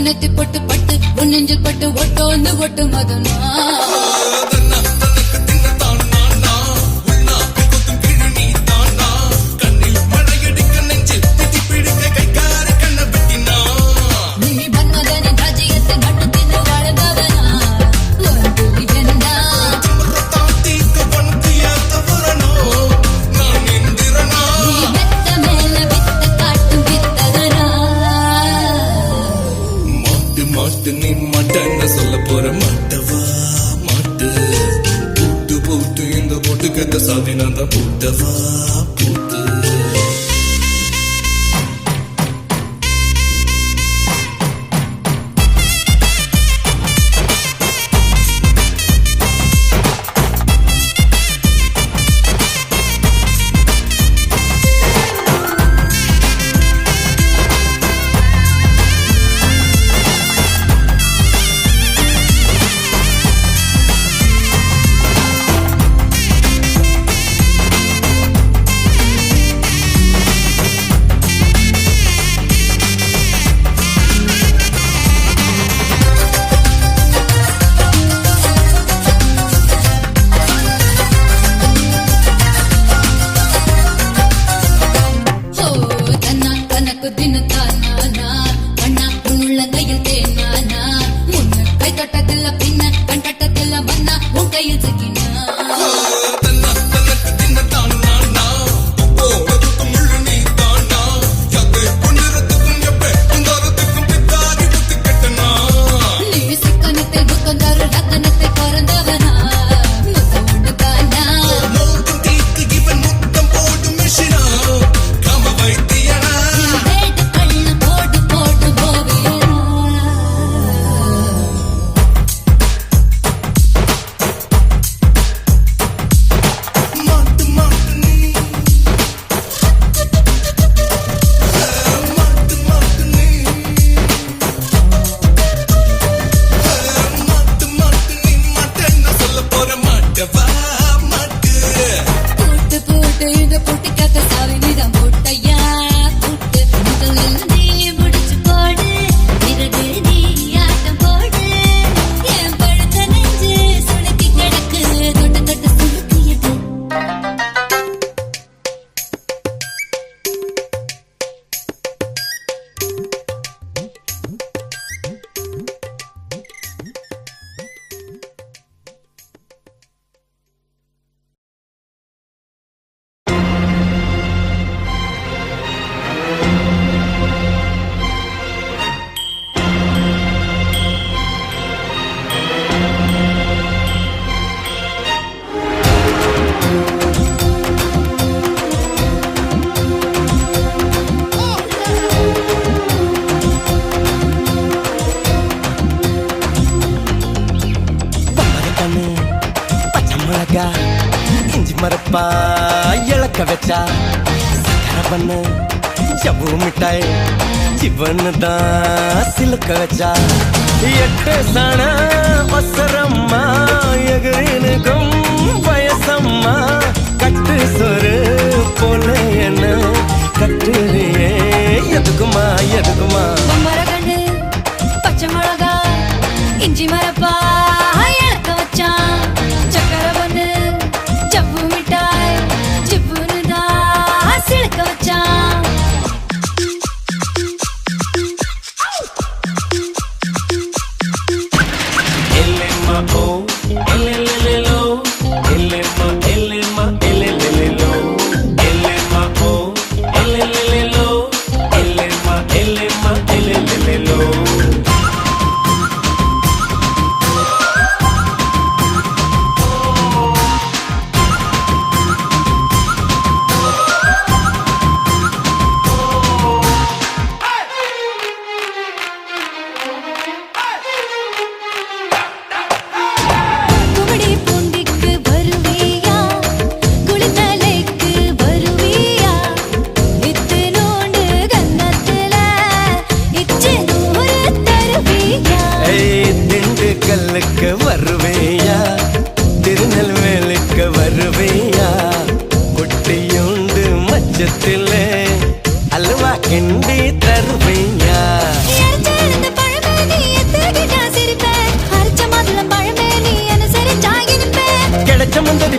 ನೆತ್ತಿ ಪಟ್ಟು ಪಟ್ಟು ಉನ್ನಂಜಲ್ ಪಟ್ಟು ಒಟ್ಟು ಒಂದು ಒಟ್ಟು ಮದನ நீ மாட்டேன்னு சொல்ல போற மாட்டவா மாட்டு பூட்டு பூட்டு இந்த போட்டு கத்த சாதி நான் தான் பூட்டவா பூட்டு இஞ்சி மரப்பா இழக்க வச்சா சக்கரை பண்ணு ஜவ்வு மிட்டாய் ஜிவன்னு தான் சிலுக்க வச்சா எட்டு சாண ஒசரம்மா எகிரினுக்கும் வயசம்மா கட்டு சொரு போல என்ன கட்டுறியே எதுக்குமா எதுக்குமா மரகண்டு பச்சை மிளகா இஞ்சி மரப்பா இழக்க வச்சான் சக்கரை பண்ணு ஜவ்வு மிட்டாய் ஜிவ்வுன்னு தான் சிலுக்க வச்சான் Elema o, elelelelo, elema elema elelelelo, elema o, elelelelo, elema elema elelelelo.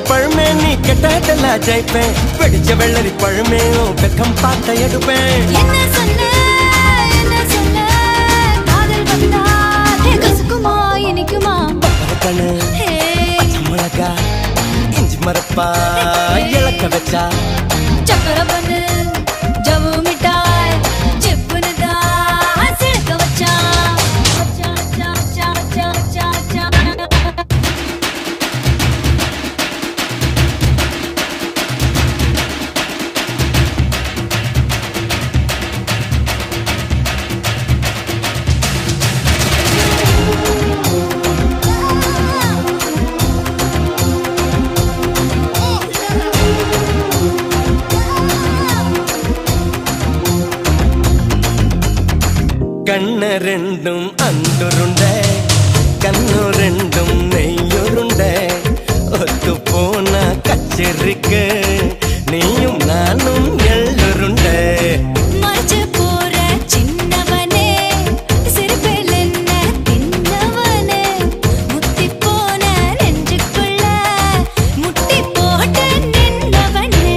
பழமே நீ கெட்டதெல்லாம் ஜெயிப்பேன் வெடிச்ச வெள்ளரி பழமே வெக்கம் பார்த்த எடுப்பேன் என்ன சொல்ல காதல் வந்தால் கசுக்குமா இனிக்குமா கண்ணு பச்சை மிளகா இஞ்சி மரப்பா இழக்க வச்சா சக்கர பண்ணு ஜவு மிட்டாய் செப்புனு தான் சிழக்க வச்சா கண்ணு ரெண்டும் அந்துருண்ட கண்ணு ரெண்டும் நெய்யுருண்ட ஒத்து போன கச்சிருக்கு நீயும் நானும் எள்ளுருண்ட மறைச்சு போற சின்னவனே சிறுபில் என்ன தின்னவனே முத்தி போன நெஞ்சுக்குள்ள முட்டி போட்ட நின்னவனே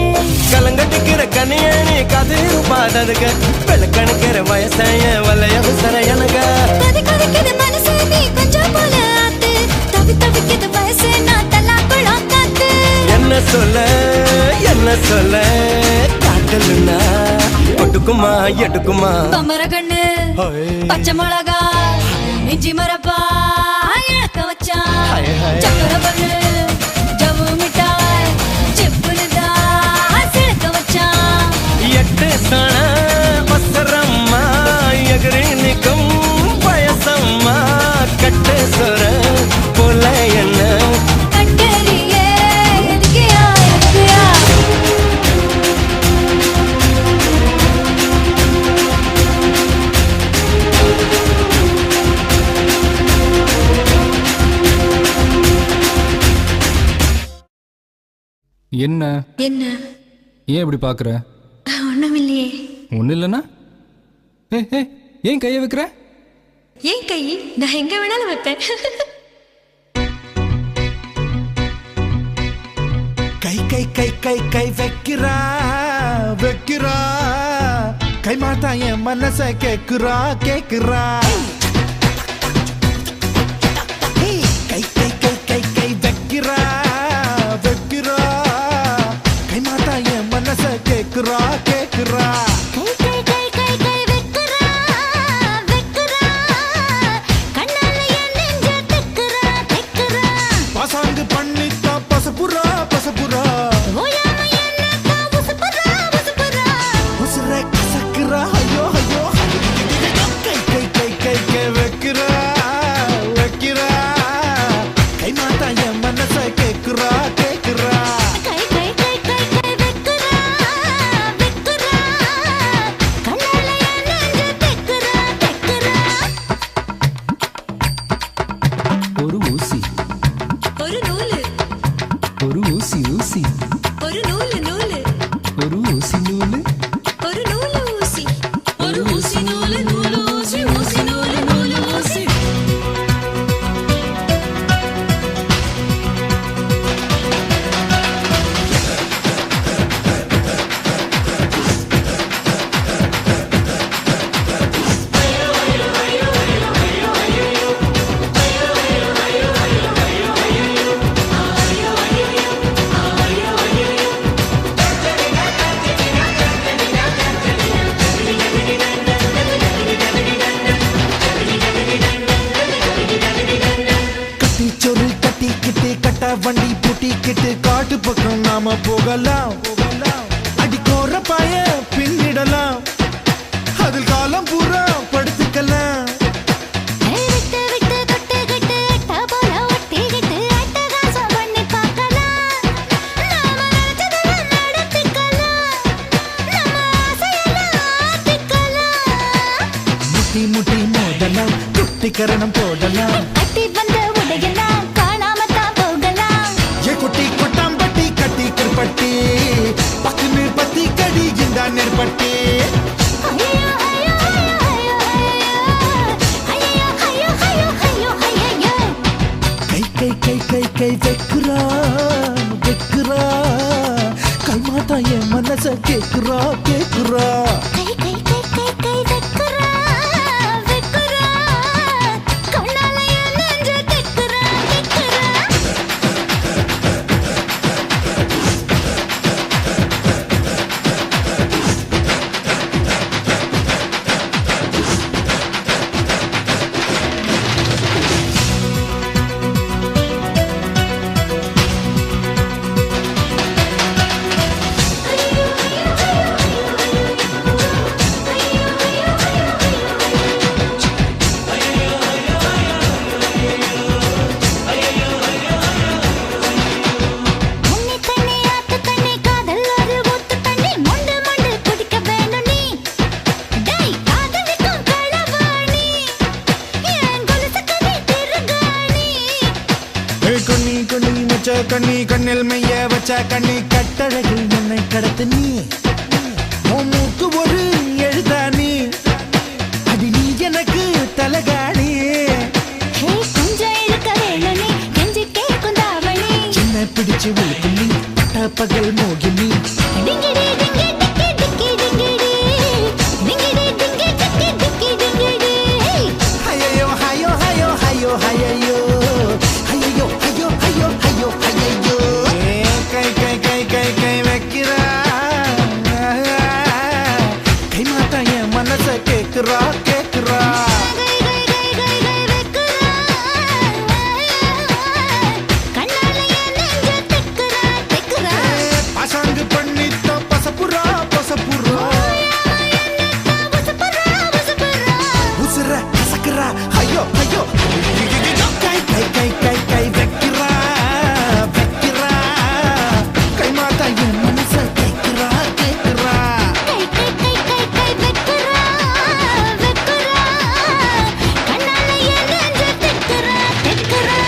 கலங்கட்டிக்கிற கனியணி கதிர் பாடதுக வெள்ளக்கணிக்கிற வயசைய வலைய விசர எனக கதிக்குது மனசு நீ கொஞ்சம் போல ஆத்து தவிக்குது வயசு நான் தலா குளம் காத்து என்ன சொல்ல காட்டலுன்னா ஒட்டுக்குமா எடுக்குமா பம்பர கண்ணு பச்சை மிளகா இஞ்சி மரப்பா இழக்க வச்சா சக்கர பண்ணு ஜவு மிட்டாய் செப்புனு தான் சிழக்க வச்சா எட்டு சண வசரம்மா எகிரி நிற்கும் வயசம்மா கட்டு சொர போல என்ன கண்டறியே எதுக்கியா என்ன என்ன ஏன் இப்படி பாக்குற ஒண்ணுமில்லையே. ஒண்ணு இல்லைன்னா ஏன் கைய வைக்கிற ஏன் கை நான் எங்க வேணாலும் வைப்பேன். கை கை கை கை கை வைக்கிறா வைக்கிறா கை மாத்தா என் மனச கேக்குறா கேக்குறா கை கை கை கை கை வைக்கிறா வைக்கிறா கை மாத்தா என் மனச கேக்குறா கேக்குறா பசாங்கு பண்ணித்தா பசப்புரா பசப்புரா உசுரை கசக்குறா ஐயோ ஐயோ கை கை கை கை கை வைக்கிறா வைக்கிறா கை மாத்தா என் மனச கேக்குறா கேக்குறா ஒரு ஊசி ஒரு நூலு ஒரு ஊசி ஊசி ஒரு நூலு நூலு ஒரு ஊசி நூலு ஒரு நூலு ஊசி ஒரு ஊசி நூலு நூலு ஊசி ஊசி நூலு நூலு ஊசி. கட்டி சொரு கட்டிக்கிட்டு கட்ட வண்டி பூட்டிக்கிட்டு காட்டு பக்கம் நாம போகலாம் அடிக்கோர பாய பின்னிடலாம் அதில் காலம் பூரா படுத்துக்கலாம் முட்டி முட்டி மோதலாம் குட்டிக்கரணம் போடலாம் ஏ குட்டி கொட்டாம்பட்டி கட்டி கிருப்பட்டி பக்குன்னு பத்தி கடி இந்த நெற்பட்டி கை கை கை கை கை வைக்கிறா மனச கேக்குறா கேக்குறா கை கை கை கை கை வெக்குறா வெக்குறா கண்ணால என் நெஞ்ச தெக்குறா தெக்குறா முன்னி தண்ணி ஆத்து தண்ணி காதல் ஒரு ஊத்து தண்ணி மொண்டு மொண்டு குடிக்க வேணும் நீ டேய் காதலிக்கும் களவாணி என் கொலுசு கதை திருகாணி கண்ணி கண்ணி மச்ச கண்ணி கண்ணில் மைய வச்ச கண்ணி கட்டழகில் என்னை கடத்து நீ மூக்கு ஒரு எழுதானி அடி நீ எனக்கு தலகாணி ஹே கொஞ்சம் இழுக்க வேணும் நீ நெஞ்சு கேட்கும் தாவணி சின்ன பிடிச்சு விழுக்கு நீ பட்ட பகல் மோகினி டிங்கிடி டிங்கி டிக்கி டிக்கி டிங்கிடி டிங்கிடி டிங்கி டிக்கி டிக்கி டிங்கிடி ஐயோ ஐயோ ஐயோ ஐயோ ஐயோ ஐயோ ஐயோ ஐயோ ஐயோ ஐயோ கை கை கை கை கை வைக்கிறா கை மாத்தா என் மனச கேக்குறா கேக்குறா கை கை கை கை கை வெக்குறா கண்ணால என் நெஞ்ச தெக்குறா தெக்குறா பசங்கு பண்ணிட்ட பசப்புறா பசப்புறா வசப்பறா வசப்பறா உசுர கசக்குறா ஐயோ ஐயோ கை கை கை கை கை வைக்கிறா வைக்கிறா கை மாத்தா என் மனச கேக்குறா கேக்குறா கை கை கை கை கை வெக்குறா வெக்குறா கண்ணால என் நெஞ்ச தெக்குறா தெக்குறா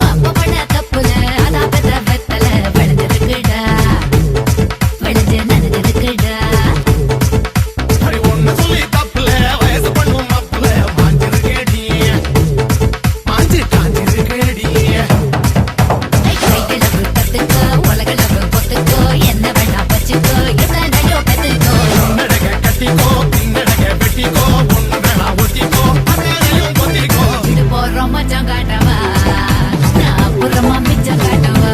அப்ப பண்ண தப்புல அதான் பெத்த வெத்தல விளைஞ்சிருக்குடா விளைஞ்சு நனைஞ்சிருக்குடா அடி ஒண்ணு சொல்லி தப்புல வயசு பண்ணும் மாப்புல மாஞ்சிருக்கேடி மாஞ்சி காஞ்சிருக்கேடி கைகளவு கத்துக்கோ உலகளவு பொத்துக்கோ என்ன வேணா பச்சுக்கோ எத்தனையோ பெத்துக்கோ நடக்க கட்டிக்கோ பின்னடக்க வெட்டிக்கோ ஒண்ணு வேணா ஒத்திக்கோ அதையும் பொத்திக்கோ இது போறோம் மச்சான் காட்டவா நான் அப்புறமா மிச்சம் காட்டவா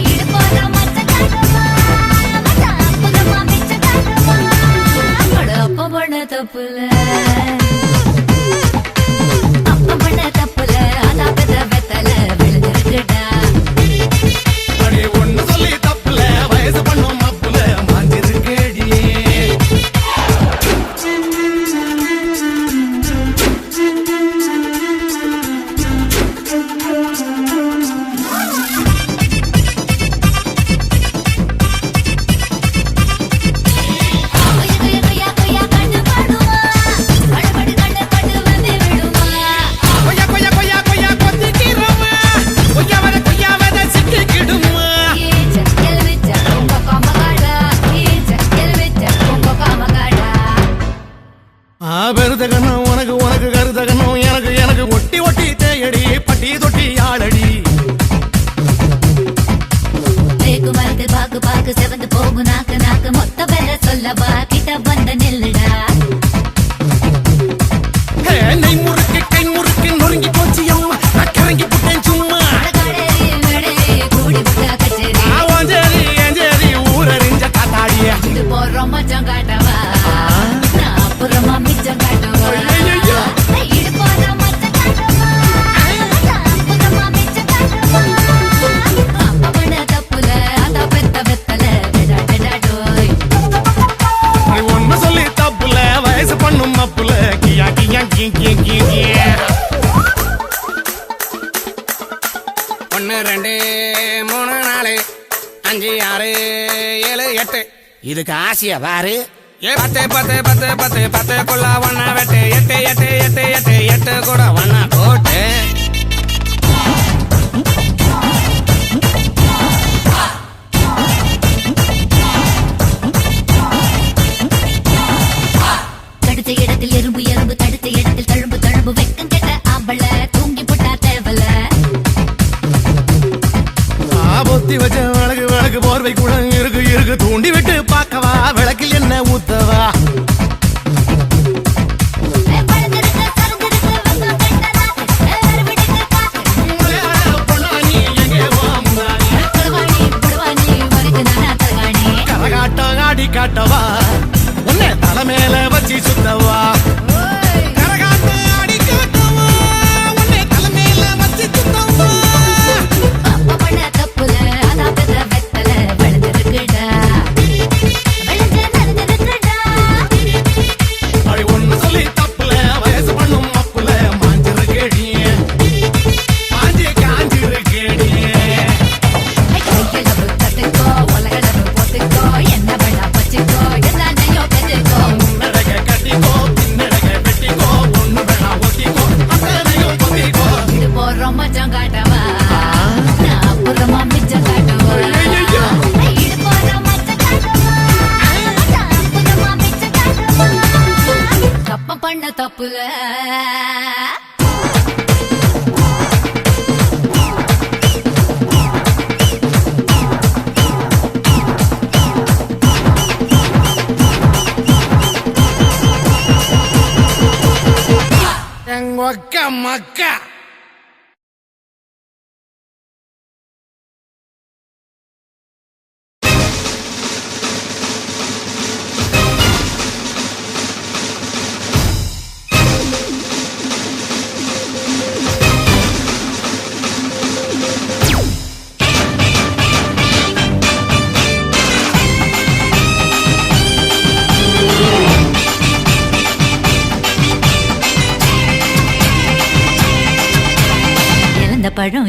இது போறோம் மச்சான் காட்டவா நான் அப்புறமா மிச்சம் காட்டவா அப்ப பண்ண தப்புல அப்ப பண்ண தப்புல அதான் பெத்த வெத்தல விழுந்திருக்குடா அடி ஒண்ணு சொல்லி தப்புல வயசு பண்ணும் மாப்புல மாஞ்சிருக்கேடி கொய்யா கொய்யா கொய்யா கண்ணு பாடுவா படுபடு கண்ணு பட்டு வந்து விடுவா கொய்யா கொய்யா கொய்யா கொய்யா கொத்திக்கிறோமா கொய்யா வர சிக்கிக்கிடுமா ஏ சக்கல் வெச்ச உங்க காமகாடா ஏ சக்கல் வெச்ச உங்க காமகாடா பெருதகனும் உனக்கு உனக்கு கருதகனும் எனக்கு எனக்கு ஒட்டி ஒட்டி தேயடி பட்டி தொட்டி ஆளடி தேக்கு மருந்து பாக்கு பாக்கு செவந்து போகும் நாக்கு நாக்கு மொத்த பேர சொல்லவா கிட்ட வந்த நெல்லுடா நெய் முறுக்கு கை முறுக்கு நொறுங்கி போச்சு அம்மா நான் கிறங்கி புட்டேன் சும்மா கடேரி மேடேரி கூடி விட்டா கச்சேரி ஆவாஞ்சேரி ஏஞ்சேரி ஊரறிஞ்ச காத்தாடிய இது போறோம் மச்சான் காட்டவா நான் அப்புறமா மிச்சம் காட்டவா ஐயையோ. இது போறோம் மச்சான் காட்டவா நான் அப்புறமா மிச்சம் காட்டவா அப்ப பண்ண தப்புல அதான் பெத்த வெத்தல டடா டடா டோய் 1 2 3 4 5 6 7 8 இதுக்கு ஆசையா பாரு. 10 10 10 10 10க்குள்ள ஒன்னா வெட்டு 8 8 8 8 8 கூட ஒன்னா போட்டு தடுத்த இடத்தில் எறும்பு எறும்பு தடுத்த இடத்தில் தழும்பு தழும்பு வெக்கம் கெட்ட ஆம்பள தூங்கி போட்டா தேவல பொத்தி வச்ச விளக்கு விளக்கு போர்வை கூட இருக்கு இருக்கு தூண்டி விட்டு பார்க்கவா விளக்கில் என்ன ஊத்தவா கரகாட்டம் ஆடி காட்டவா உன்னை தலை மேல வச்சு சுத்தவா கரகாட்டம் ஆடி காட்டவா உன்னை தலை மேல வச்சு சுத்தவா பண்ண தப்புல அதான் பெற வெத்தல விளைஞ்சிருக்குடா விளைஞ்ச நடந்திருக்குடா அடி ஒண்ணு சொல்லி தப்புல வயசு பண்ணும் அப்புல மாஞ்சிருக்கேடி மாஞ்சி காஞ்சிருக்கேடி கையிலவு கத்துக்கோ உலகளவு போத்துக்கோ என்ன வேணா பச்சுக்கோ என்னையோ பெற்றுக்கோ முன்னடக கட்டிக்கோ பின்னடக வெட்டிக்கோ ஒண்ணு வேணா ஒத்திக்கோ அத்தனையும் பொத்திக்கோ இது போறோம் மச்சம் காட்டவா நான் அப்புறமா மிச்சம் காட்டவா இது போறோம் மச்சம் காட்டவா நான் அப்புறமா மிச்சம் காட்டவா தப்பு பண்ண தப்புல எங்க அக்கா மக்கா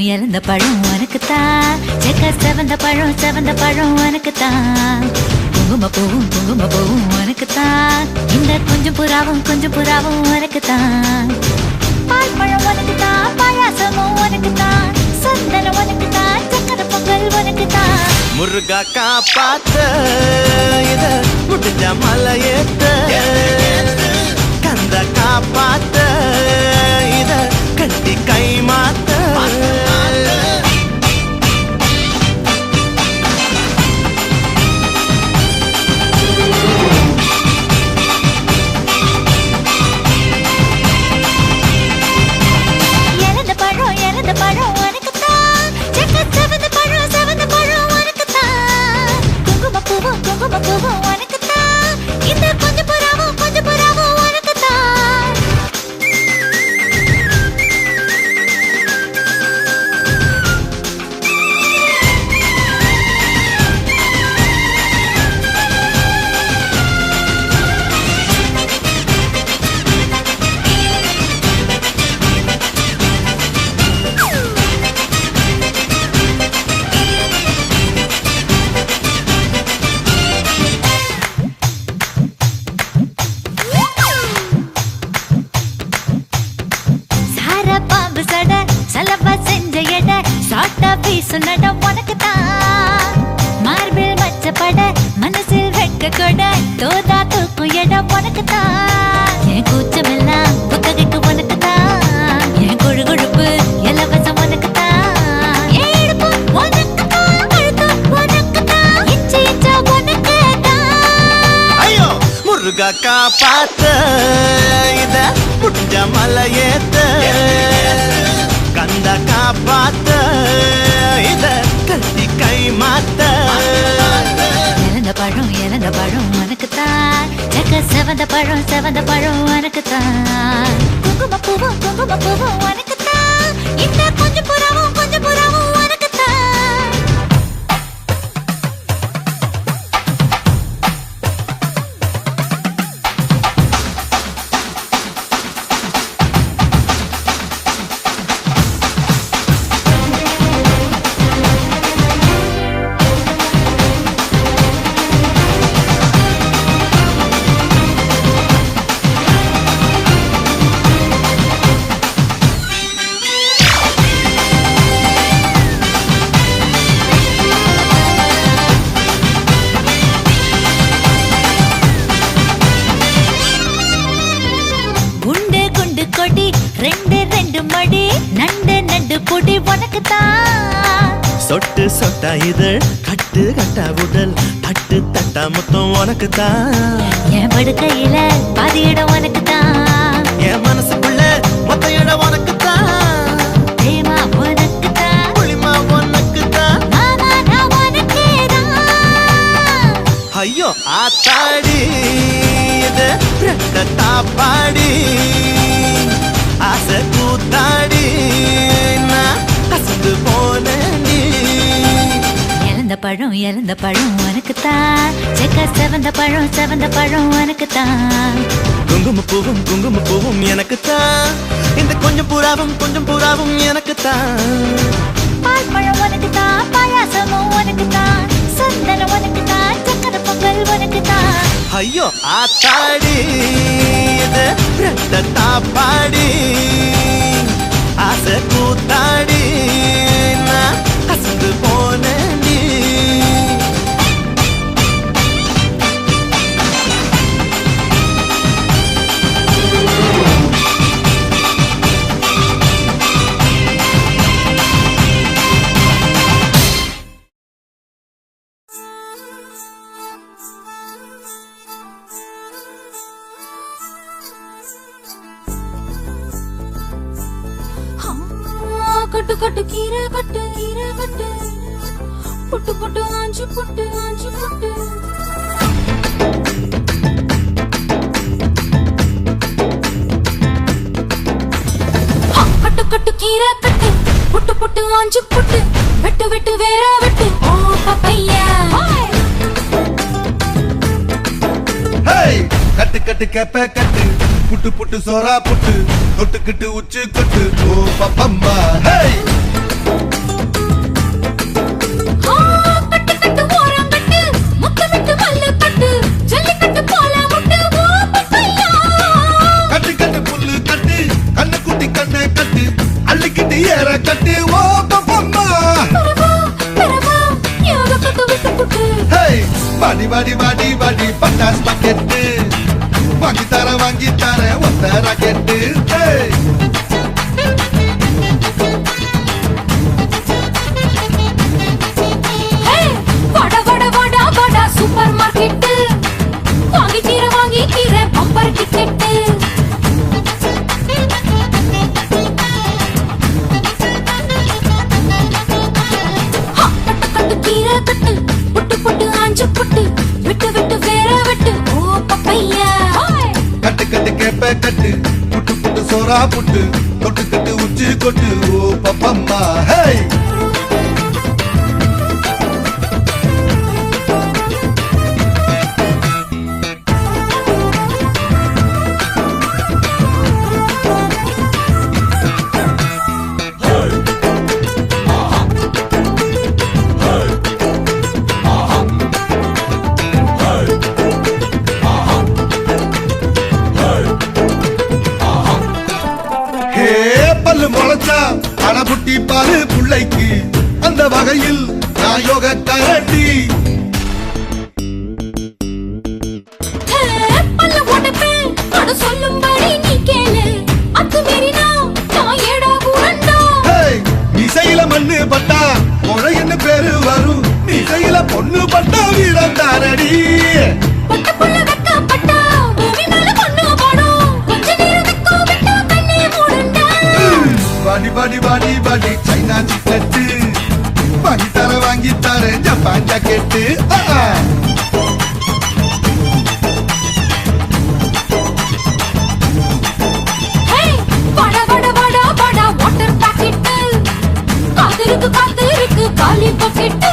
இழந்த பழம் உனக்குத்தான் செக்க செவந்த பழம் உனக்குத்தான் குங்கும பூவும் உனக்குத்தான் இந்த கொஞ்சம் புறாவும் உனக்குத்தான் பால் பழம் உனக்குத்தான் பாயாசமும் உனக்குத்தான் சந்தனம் உனக்குத்தான் சக்கரை பொங்கல் உனக்குத்தான் முருகா காப்பாத்த இத முடிஞ்ச மலையேத்த கந்த காப்பாத்த இத கட்டி கை மாத்த இழந்த பழம் உனக்குத்தான் செக்க செவந்த பழம் உனக்குத்தான் குங்கும பூவும் உனக்குத்தான் இந்த கொஞ்சம் புறாவும் உனக்குத்தான் வீசுனட உனக்குத்தான் மார்பில் மச்சப்பட மனசில் வெட்க கொட தோதா தூக்கும் இடம் உனக்குத்தான் என் கூச்சமெல்லாம் புத்தகைக்கு உனக்குத்தான் என் கொழு கொழுப்பு இலவசம் உனக்குத்தான் என் இடுப்பு உனக்குத்தான் கழுத்து உனக்குத்தான் இச்சை இச்சா உனக்குத்தான் ஐயோ முருகா காப்பாத்த இத முடிஞ்ச மலையேத்த கந்த காப்பாத்த இத கட்டி கை மாத்த இழந்த பழம் உனக்குத்தான் செக்க செவந்த பழம் உனக்குத்தான் குங்கும பூவும் உனக்குத்தான் இந்த கொஞ்சம் புறாவும் உனக்குத்தான் சொட்டு சொட்டா இதழ் கட்டு கட்டா உடல் தட்டு தட்டா மொத்தம் உனக்கு தான் என் படுக்கையில பாதி இடம் உனக்கு தான் என் மனசுக்குள்ள மொத்த இடம் உனக்கு தான் தேமா உனக்கு தான் புளிமா உனக்கு தான் மாமா நான் உனக்கே தான் ஐயோ ஆத்தாடி இது ரத்தத்தா பாடி ஆசை கூத்தாடி நான் அசந்து போனேன்டி இழந்த பழம் உனக்கு தான் செக்க செவந்த பழம் உனக்கு தான் குங்கும பூவும் எனக்கு தான் இந்த கொஞ்சம் புறாவும் எனக்கு தான் பால் பழம் உனக்கு தான் பாயாசமும் உனக்கு தான் சந்தனம் உனக்கு தான் சக்கரை பொங்கல் உனக்கு தான் ஐயோ ஆத்தாடி இது ரத்தத்தா பாடி ஆசை கூத்தாடி நான் அசந்து போனேன்டி கட்டு கட்டு கீரை கட்டு புட்டு புட்டு ஆஞ்சு புட்டு கட்டு கட்டு கீரை கட்டு புட்டு புட்டு ஆஞ்சு புட்டு வெட்டு வெட்டு வேற வெட்டு ஓ பப்பையா கட்டு கட்டு கேப்ப கட்டு புட்டு புட்டு சோறா புட்டு தொட்டுக்கிட்டு உச்சு கொட்டு ஓ பப்பம்மா கட்டு கட்டு ஓரம் கட்டு முத்து விட்டு மல்லு கட்டு ஜல்லிக்கட்டு போல முட்டு ஓ பப்பையா கட்டு கட்டு புல்லு கட்டு கண்ணு குட்டி கண்ணை கட்டு அள்ளிக்கிட்டு ஏற கட்டு ஓ பப்பம்மா பெறவா யோக கட்டு விட்டு புட்டு வாடி வாடி வாடி வாடி பட்டாஸ் பாக்கெட்டு வாங்கி தர ஒத்த ராக்கெட்டு வட சூப்பர் மார்க்கெட்டு வாங்கி கீர பம்பர் டிக்கெட்டு கட்டு கீரை கட்டு புட்டு புட்டு ஆஞ்சு புட்டு விட்டு விட்டு வேற விட்டு ஓ பப்பையா கட்டு கட்டு கேப்ப கட்டு புட்டு புட்டு சோறா புட்டு தொட்டுக்கிட்டு உச்சி கொட்டு ஓ பப்பம்மா அடபுட்டி பாரு புள்ளைக்கு அந்த வகையில் நான் யோக கரண்டி பல்ல உடைப்பே அட சொல்லும்படி நீ கேளு அத்து மீறினா நான் ஏடா கூடண்டா இசையில மண்ணு பட்டா கொழைன்னு பேரு வரும் இசையில பொண்ணு பட்டா வீரம் தாரடி பட்ட புள்ள வெக்கப்பட்டா பூமி மேல பொண்ணு படும் கொஞ்ச நேரம் வெக்கோ விட்டா கண்ணே மூடுண்டா வாடி வாடி வாடி வாடி சைனா சிக்கட்டு வாங்கி தர ஜப்பான் ஜாக்கெட்டு வாட்டர் பாக்கெட்டு காத்திருக்கு காலி பாக்கெட்டு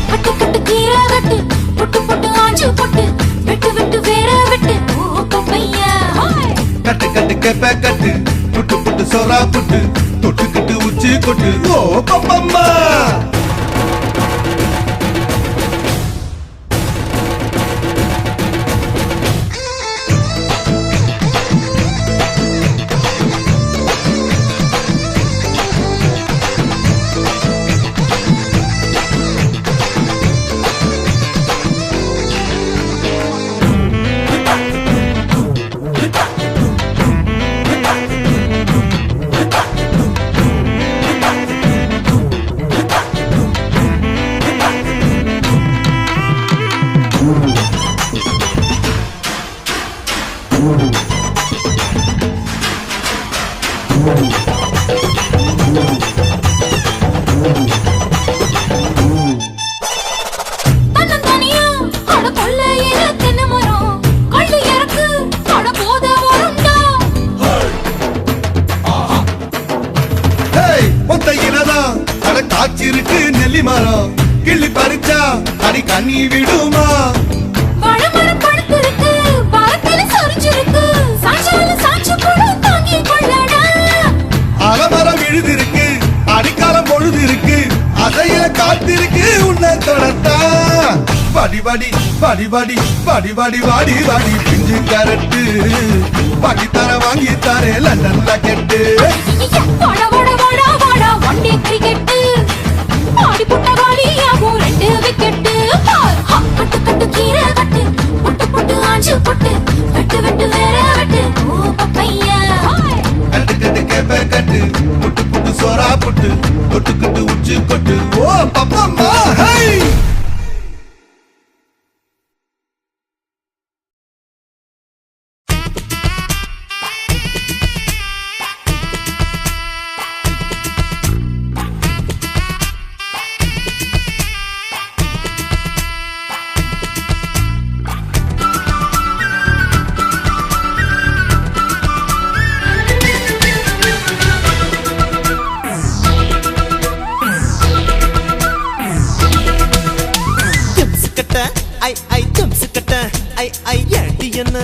கட்டு கட்டு கீரை வெட்டு புட்டு புட்டு ஆஞ்சு புட்டு விட்டு விட்டு வேற விட்டு ஓ பப்பையா கட்டு கட்டு கேப்ப கட்டு புட்டு புட்டு சோறா புட்டு தொட்டுக்கிட்டு உச்சி கொட்டு ஓ பப்பம்மா தன்னந்தனியா அட கொள்ளையில தென்னை மரம் கள்ளு இறக்கு அட போத வருண்டா ஒத்தையிலதான் அட காய்ச்சிருக்கு நெல்லி மரம் கிள்ளி பறிச்சா அடி கண்ணி விடுமா வாழைமரம் படுத்திருக்கு வாரத்தில சொரிஞ்சிருக்கு சாட்சால சாட்சி கூட தாங்கி கொள்ளடா அலமரம் விழுதிருக்கு அடிக்காலம் பொழுது இருக்கு அதையில காத்திருக்கு உன்னை தொடத்தா படி படி படி படி படி படி வாடி வாடி பிஞ்சு கரட்டு படி தர வாங்கி தரே லண்டன்ல கெட்டு வாடா வாடா வாடா வாடா வண்டி கிரிக்கெட்டு ஆடி புட்ட வாலியாகும் 2 விக்கெட்டு கட்டு கட்டு கீரை கட்டு புட்டு புட்டு ஆஞ்சு புட்டு வெட்டு வெட்டு வேற வெட்டு ஓ பப்பையா கட்டு கட்டு கேப்ப கட்டு புட்டு புட்டு சோரா புட்டு கொட்டு கொட்டு உச்சி கொட்டு ஓ பப்பம்மா ஹை என்ன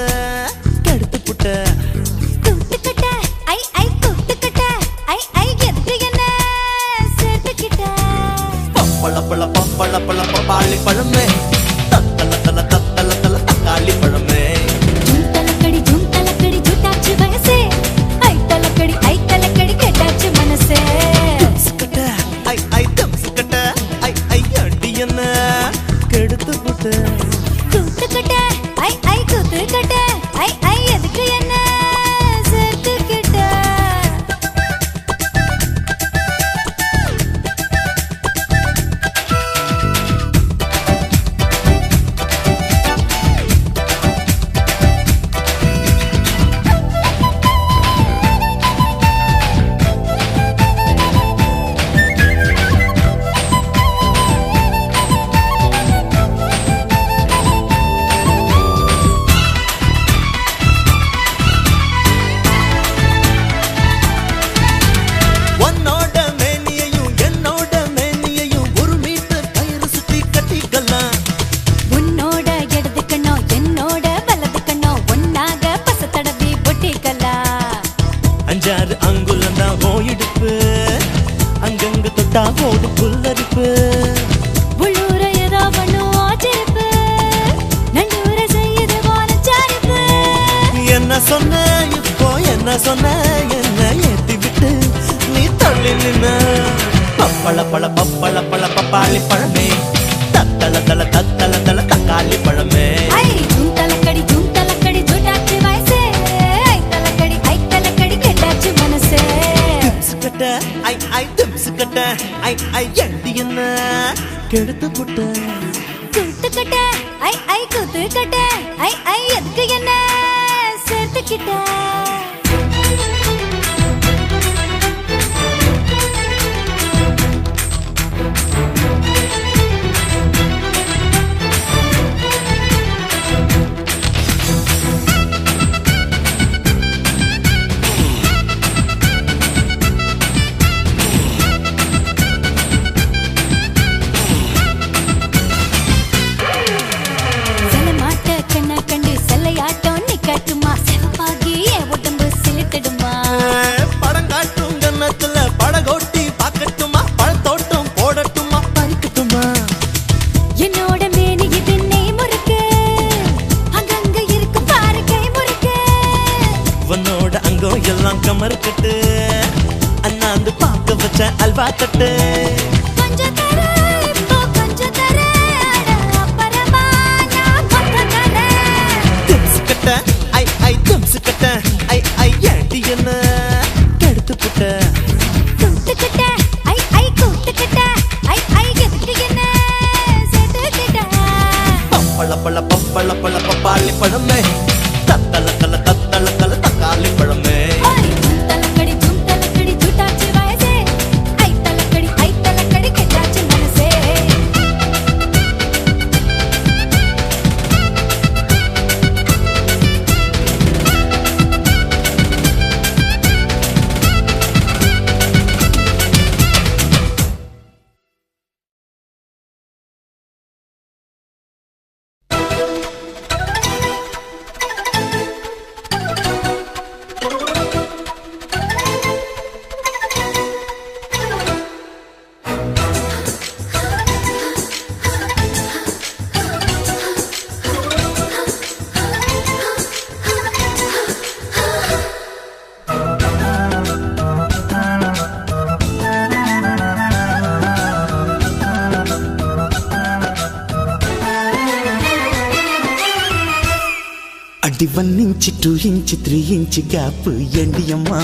கெடுத்து புட்ட கூட்டுக்கிட்ட ஐ கூட்டுக்கிட்ட ஐ எதுக்கு என்ன சேர்த்துக்கிட்ட பப்பள பழ பப்பாளி பழமே தத்தல தல தக்காளி பழமே ஜூம் தலக்கடி ஜூட்டாச்சு வயசே ஐ தலக்கடி கெட்டாச்சு மனசே தும்சுக்கட்ட ஐ தும்சுக்கட்ட ஐ அடி என்ன கெடுத்து புட்ட கூட்டுக்கிட்ட ஐ கூட்டுக்கிட்ட ஐ எதுக்கு என்ன சேர்த்துக்கிட்ட அஞ்சாறு அங்குலந்தான் ஓயிடுப்பு அங்கங்க தொட்டா ஓடு புல்லரிப்பு உள்ளூர ஏதோ பண்ணும் ஆச்சரிப்பு நண்டூர செய்யுது வானச்சாரிப்பு என்ன சொன்ன இப்போ என்ன சொன்ன என்ன ஏத்தி விட்டு நீ தள்ளி நின்ன பப்பள பழ பப்பாளி பழமே தத்தல தல தக்காளி பழமே ஐ ஜூம் தலக்கடி ஜூட்டாச்சு வயசே ஐ தலக்கடி கெட்டாச்சு மனசே தும்சுக்கட்ட ஐ தும்சுக்கட்ட ஐ எண்டி என்ன கெடுத்து புட்ட கூட்டுக்கிட்ட ஐ கூத்துக்கிட்ட ஐ எதுக்கு என்ன சேர்த்துக்கிட்ட எல்லாம் கமர் கட்டு அண்ணாந்து பார்க்க வச்ச அல்வா தட்டு கொஞ்சம் தர இப்போ கொஞ்சம் தர அப்புறமா நான் கொஞ்சம் தரேன் தும்சுக்கட்ட ஐ தும்சுக்கட்ட ஐ ஏண்டி என்ன கெடுத்து புட்ட கூட்டுக்கிட்ட ஐ கூட்டுக்கிட்ட ஐ எதுக்கு என்ன சேர்த்துக்கிட்ட பப்பள பப்பாளி பழமே தத்தல தக்காளி பழமே ஜூம் தலக்கடி அடி 1 inch 2 inch 3 inch கேப் எண்டியம்மா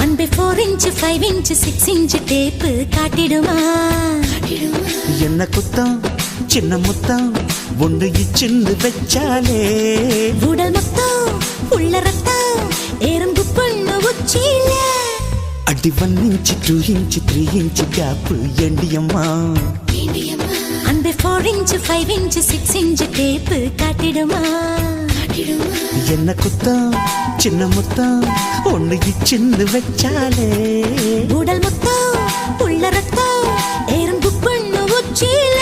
அன்பே 4 inch 5 inch 6 inch டேப் காட்டிடுமா என்ன குத்தம் சின்ன முத்தம் ஒன்று இச்சின்னு வச்சாலே உடல் மொத்தம் உள்ள ரத்தம் எறும்பு பொண்ணு உச்சியில அடி 1 inch 2 inch 3 inch கேப் எண்டியம்மா அன்பே 4 inch 5 inch 6 inch டேப் காட்டிடுமா என்ன குத்தம் சின்ன முத்தம் ஒன்று இச்சின்னு வச்சாலே உடல் மொத்தம் உள்ள ரத்தம் எறும்பு பொண்ணு உச்சியில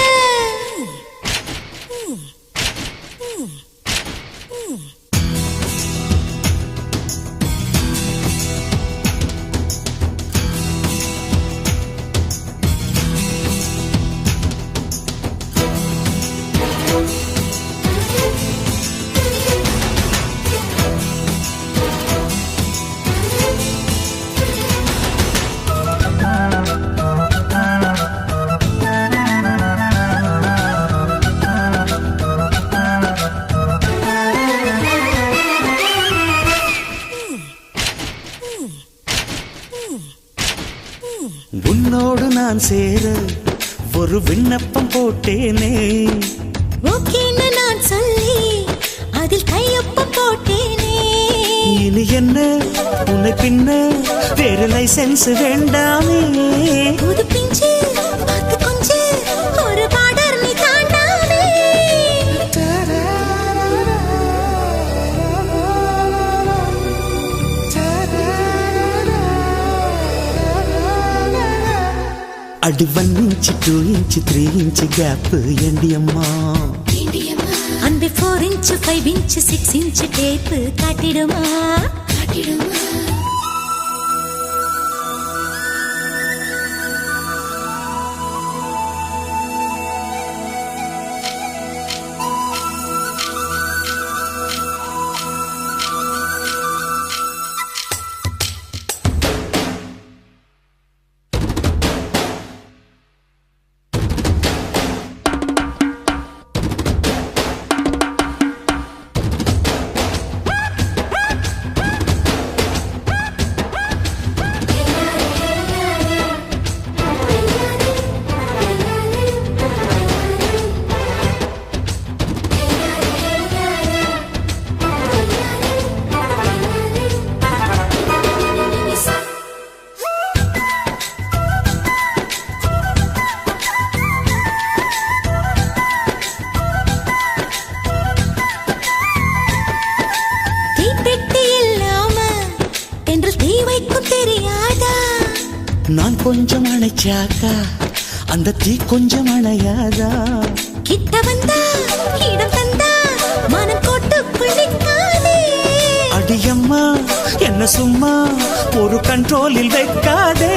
உன்னோடு நான் சேர ஒரு விண்ணப்பம் போட்டேனே ஓகேன்னு நான் சொல்லி அதில் கையொப்பம் போட்டேனே இனி என்ன உன்னை பின்ன வேறு லைசென்ஸ் வேண்டாமே புது பிஞ்சு பார்த்து கொஞ்சு ஒரு பார்டர் நீ தாண்டாமே அடி 1 inch 2 inch 3 inch கேப் எண்டியம்மா அன்பே 4 inch 5 inch 6 inch டேப் காட்டிடுமா நான் கொஞ்சம் அணைச்சாக்கா அந்த தீ கொஞ்சம் அணையாதா கிட்ட வந்தா இடம் தந்தா மனம் கோட்டுக்குள் நிற்காதே அடியம்மா என்ன சும்மா ஒரு கண்ட்ரோலில் வைக்காதே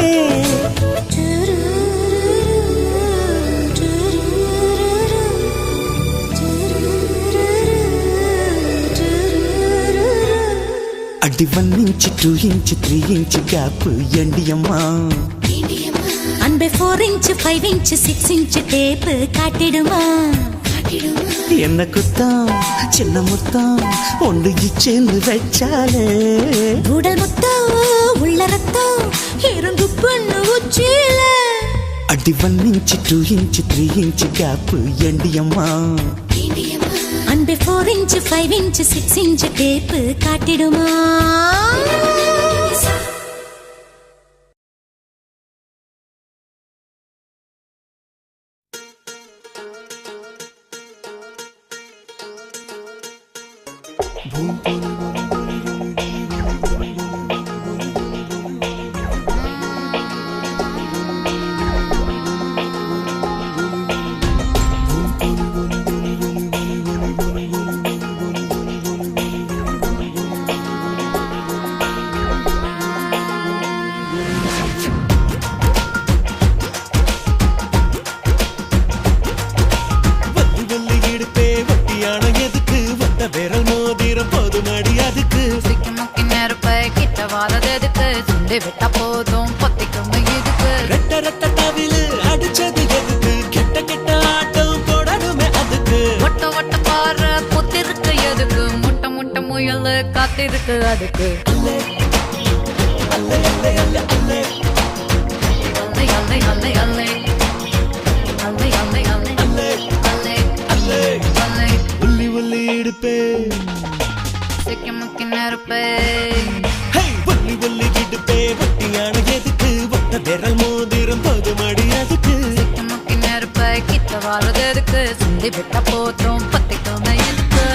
அடி 1 inch 2 inch 3 inch கேப் எண்டியம்மா அன்பே 4 inch 5 inch 6 inch டேப் காட்டிடுமா என்ன குத்தம் சின்ன முத்தம் ஒன்று இச்சேந்து வச்சாலே உடல் மொத்தம் உள்ள ரத்தம் எறும்பு பொண்ணு உச்சியில அடி 1 inch 2 inch 3 inch கேப் எண்டியம்மா அன்பே 4 inch 5 inch 6 inch டேப் காட்டிடுமா விட்டா போதும் பொத்திக்கும் இதுக்கு ரெட்ட ரெட்ட தவிலு அடிச்சது எதுக்கு கெட்ட கெட்ட ஆட்டம் போடணுமே அதுக்கு ஒட்ட ஒட்ட பாரு பொத்திருக்கு எதுக்கு காத்திருக்கு அதுக்கு அல்லை அல்லை அல்லை அல்லை அல்லை அல்லை அல்லை அல்லை உள்ளி உள்ளி இடுப்பே சிக்கி முக்கி நெருப்பே ஒல்லி ஒல்லி இடுப்பே வட்டியான எதுக்கு ஒத்த விரல் மோதிரம் போது மடி அதுக்கு சிக்கி முக்கி நெருப்பை கிட்ட வாழது எதுக்கு சிந்தி விட்ட போதும் பத்திக்குமே எதுக்கு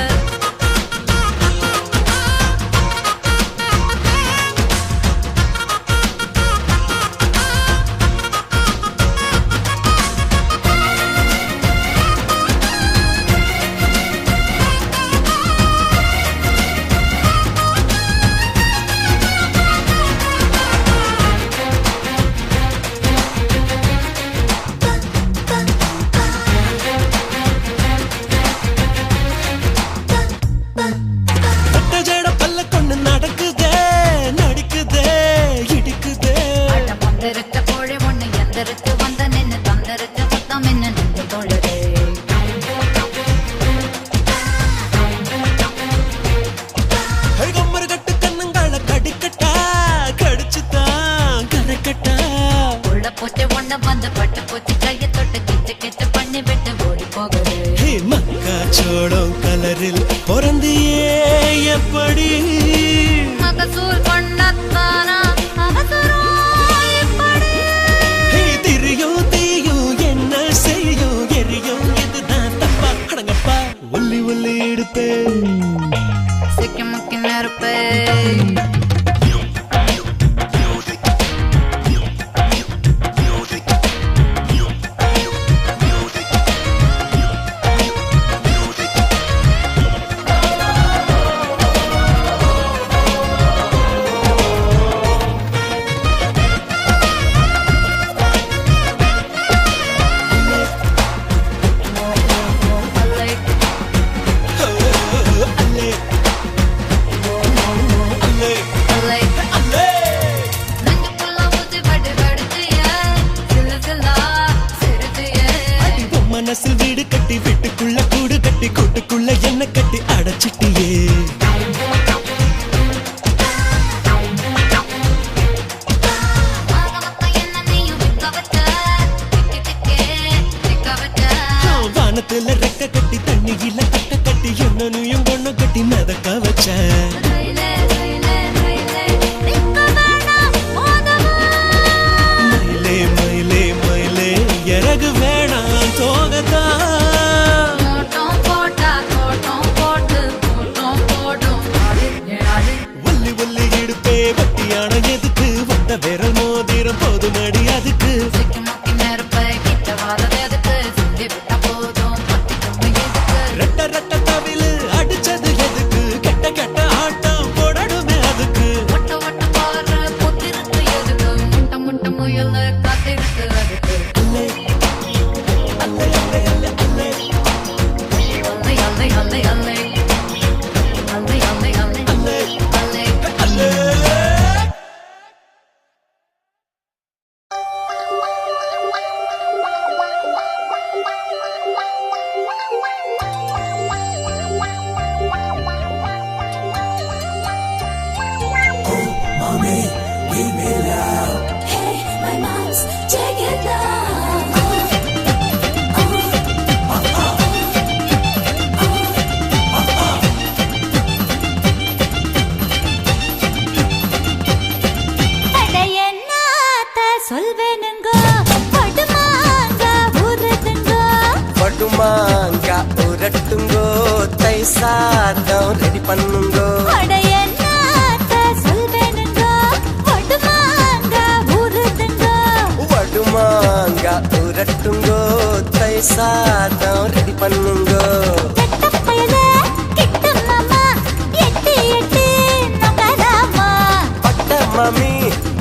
மக்காச்சோளம் கலரில் பொறந்தியே எப்படி மகசூல் பண்ணத்தானா திரியும் தீயும் என்ன செய்யும் எரியும் இதுதான் தப்பா அடங்கப்பா ஒல்லி ஒல்லி எடுப்பே சிக்கி முக்கி நெருப்பே மனசில் வீடு கட்டி வீட்டுக்குள்ள கூடு கட்டி கூட்டுக்குள்ள என்ன கட்டி அடைச்சிட்டியே வானத்துல ரெக்க கட்டி தண்ணியில கட்ட கட்டி என்னனையும் பொண்ணு கட்டி மிதக்க வச்ச மயிலே மயிலே மயிலே இறகு வேணாம் தோகத்தான் ஒல்லி ஒல்லி இடுப்பே வட்டியான எதுக்கு வந்த விரல் மோதிரம் போது மடி அதுக்கு ரெட்ட ரெட்ட தவிலு அடிச்சது எதுக்கு கெட்ட கெட்ட ஆட்டம் போடணுமே அதுக்கு அல்லை அல்லை அல்லை அல்லை அல்லை படுமாங்கா உரட்டுங்கோ தை சாதம் ரெடி பண்ணுங்கோ வடுமாங்கா உரட்டுங்கோ தை சாதம் ரெடி பண்ணுங்கோ பட்ட மாமி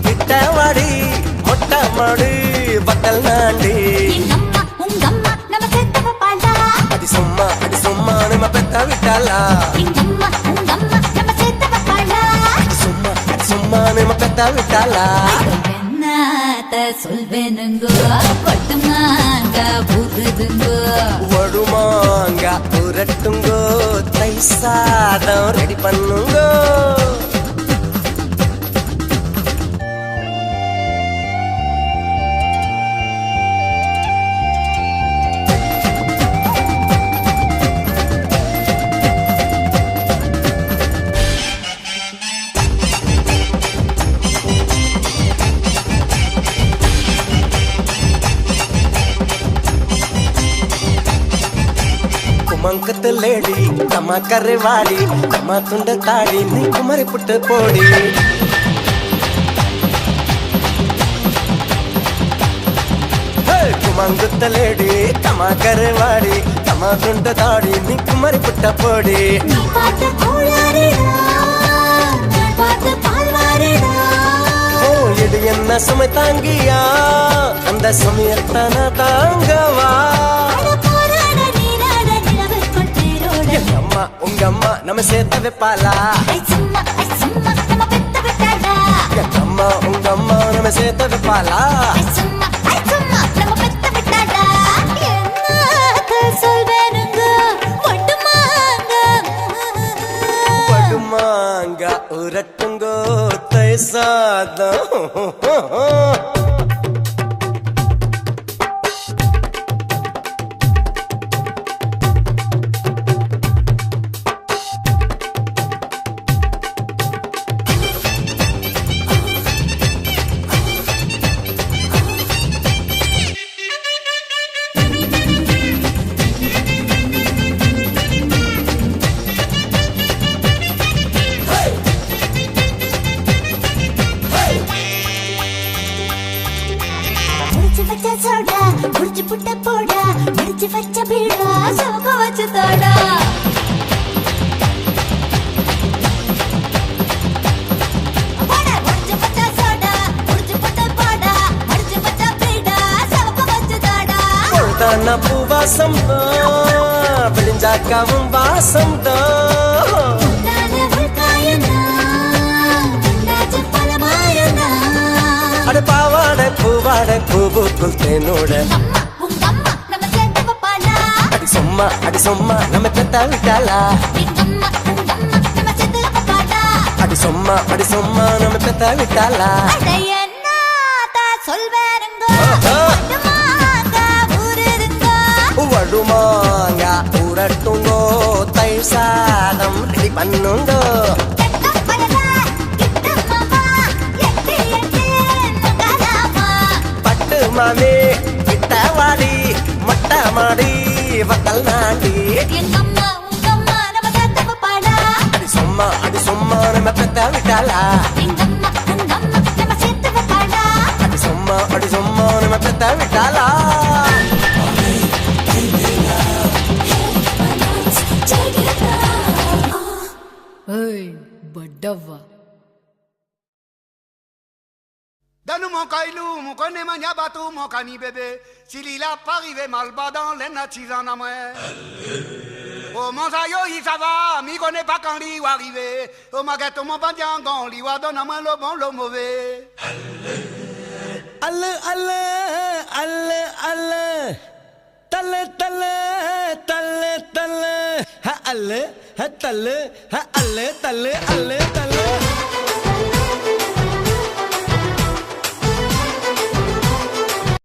கிட்ட வாடி மொட்டை மாடி பட்டல் நாண்டி அடி சும்மா நம்ம பெத்த விட்டாளா சும்மா நம்ம பெத்த விட்டாளா சொல்வேனுங்கோ பட்டுமாங்க புகுதுங்கோ ஒடுமாங்க புரட்டுங்கோ தை சாதம் ரெடி பண்ணுங்கோ ಮಂಕತ ಲೇಡಿ ತಮ್ಮ ಕರೆವಾಡಿ ತಮ್ಮ ತುಂಡ ತಾಡಿ ನೀ ಕುಮರಿ ಪುಟ್ಟ ಪೋಡಿ ಕುಮಂಗುತ್ತ ಲೇಡಿ ತಮ್ಮ ಕರೆವಾಡಿ ತಮ್ಮ ತುಂಡ ತಾಡಿ ನೀ ಕುಮರಿ ಪುಟ್ಟ ಪೋಡಿ ஓ இது என்ன சுமை தாங்கியா அந்த சுமையத்தான தாங்கவா அம்மா உங்க அம்மா நம்ம சேர்த்த வைப்பாளா அம்மா உங்க அம்மா நம்ம சேர்த்த வைப்பாளா படுமாங்க உரட்டுங்கோ தை சாதம் பூவாசம் தான் விழிஞ்சாக்காவும் வாசம் தான் அட பாவாட பூவாட பூவுக்குள் தேனோட அடி சும்மா நம்ம செத்த விட்டாளா அடி சும்மா நம்ம செத்த விட்டாளா வடுமாங்க உரட்டுங்கோ தை சாதம் ரெடி பண்ணுங்கோ பட்டு மாமே கிட்டவாடி மட்ட மாடி வக்கல் நாடி அடி சும்மா நம்ம பெத்த விட்டாளா அடி சும்மா நம்ம பெத்த விட்டாளா ಬಡ್ಡವ್ವ Donne mon caillou, mon connaît mon yabatou, mon cani bébé. S'il il a pas arrivé mal bas dans les natis en amoué. Oh mon sayo, il ça va, mi connaît pas quand il va arriver. Oh ma gâteau, mon bandiangon, il va donner à moi le bon, le mauvais. Alle, alle, alle, alle. Talle, talle, talle, talle. Ha alle, ha talle, ha alle, talle, alle, talle.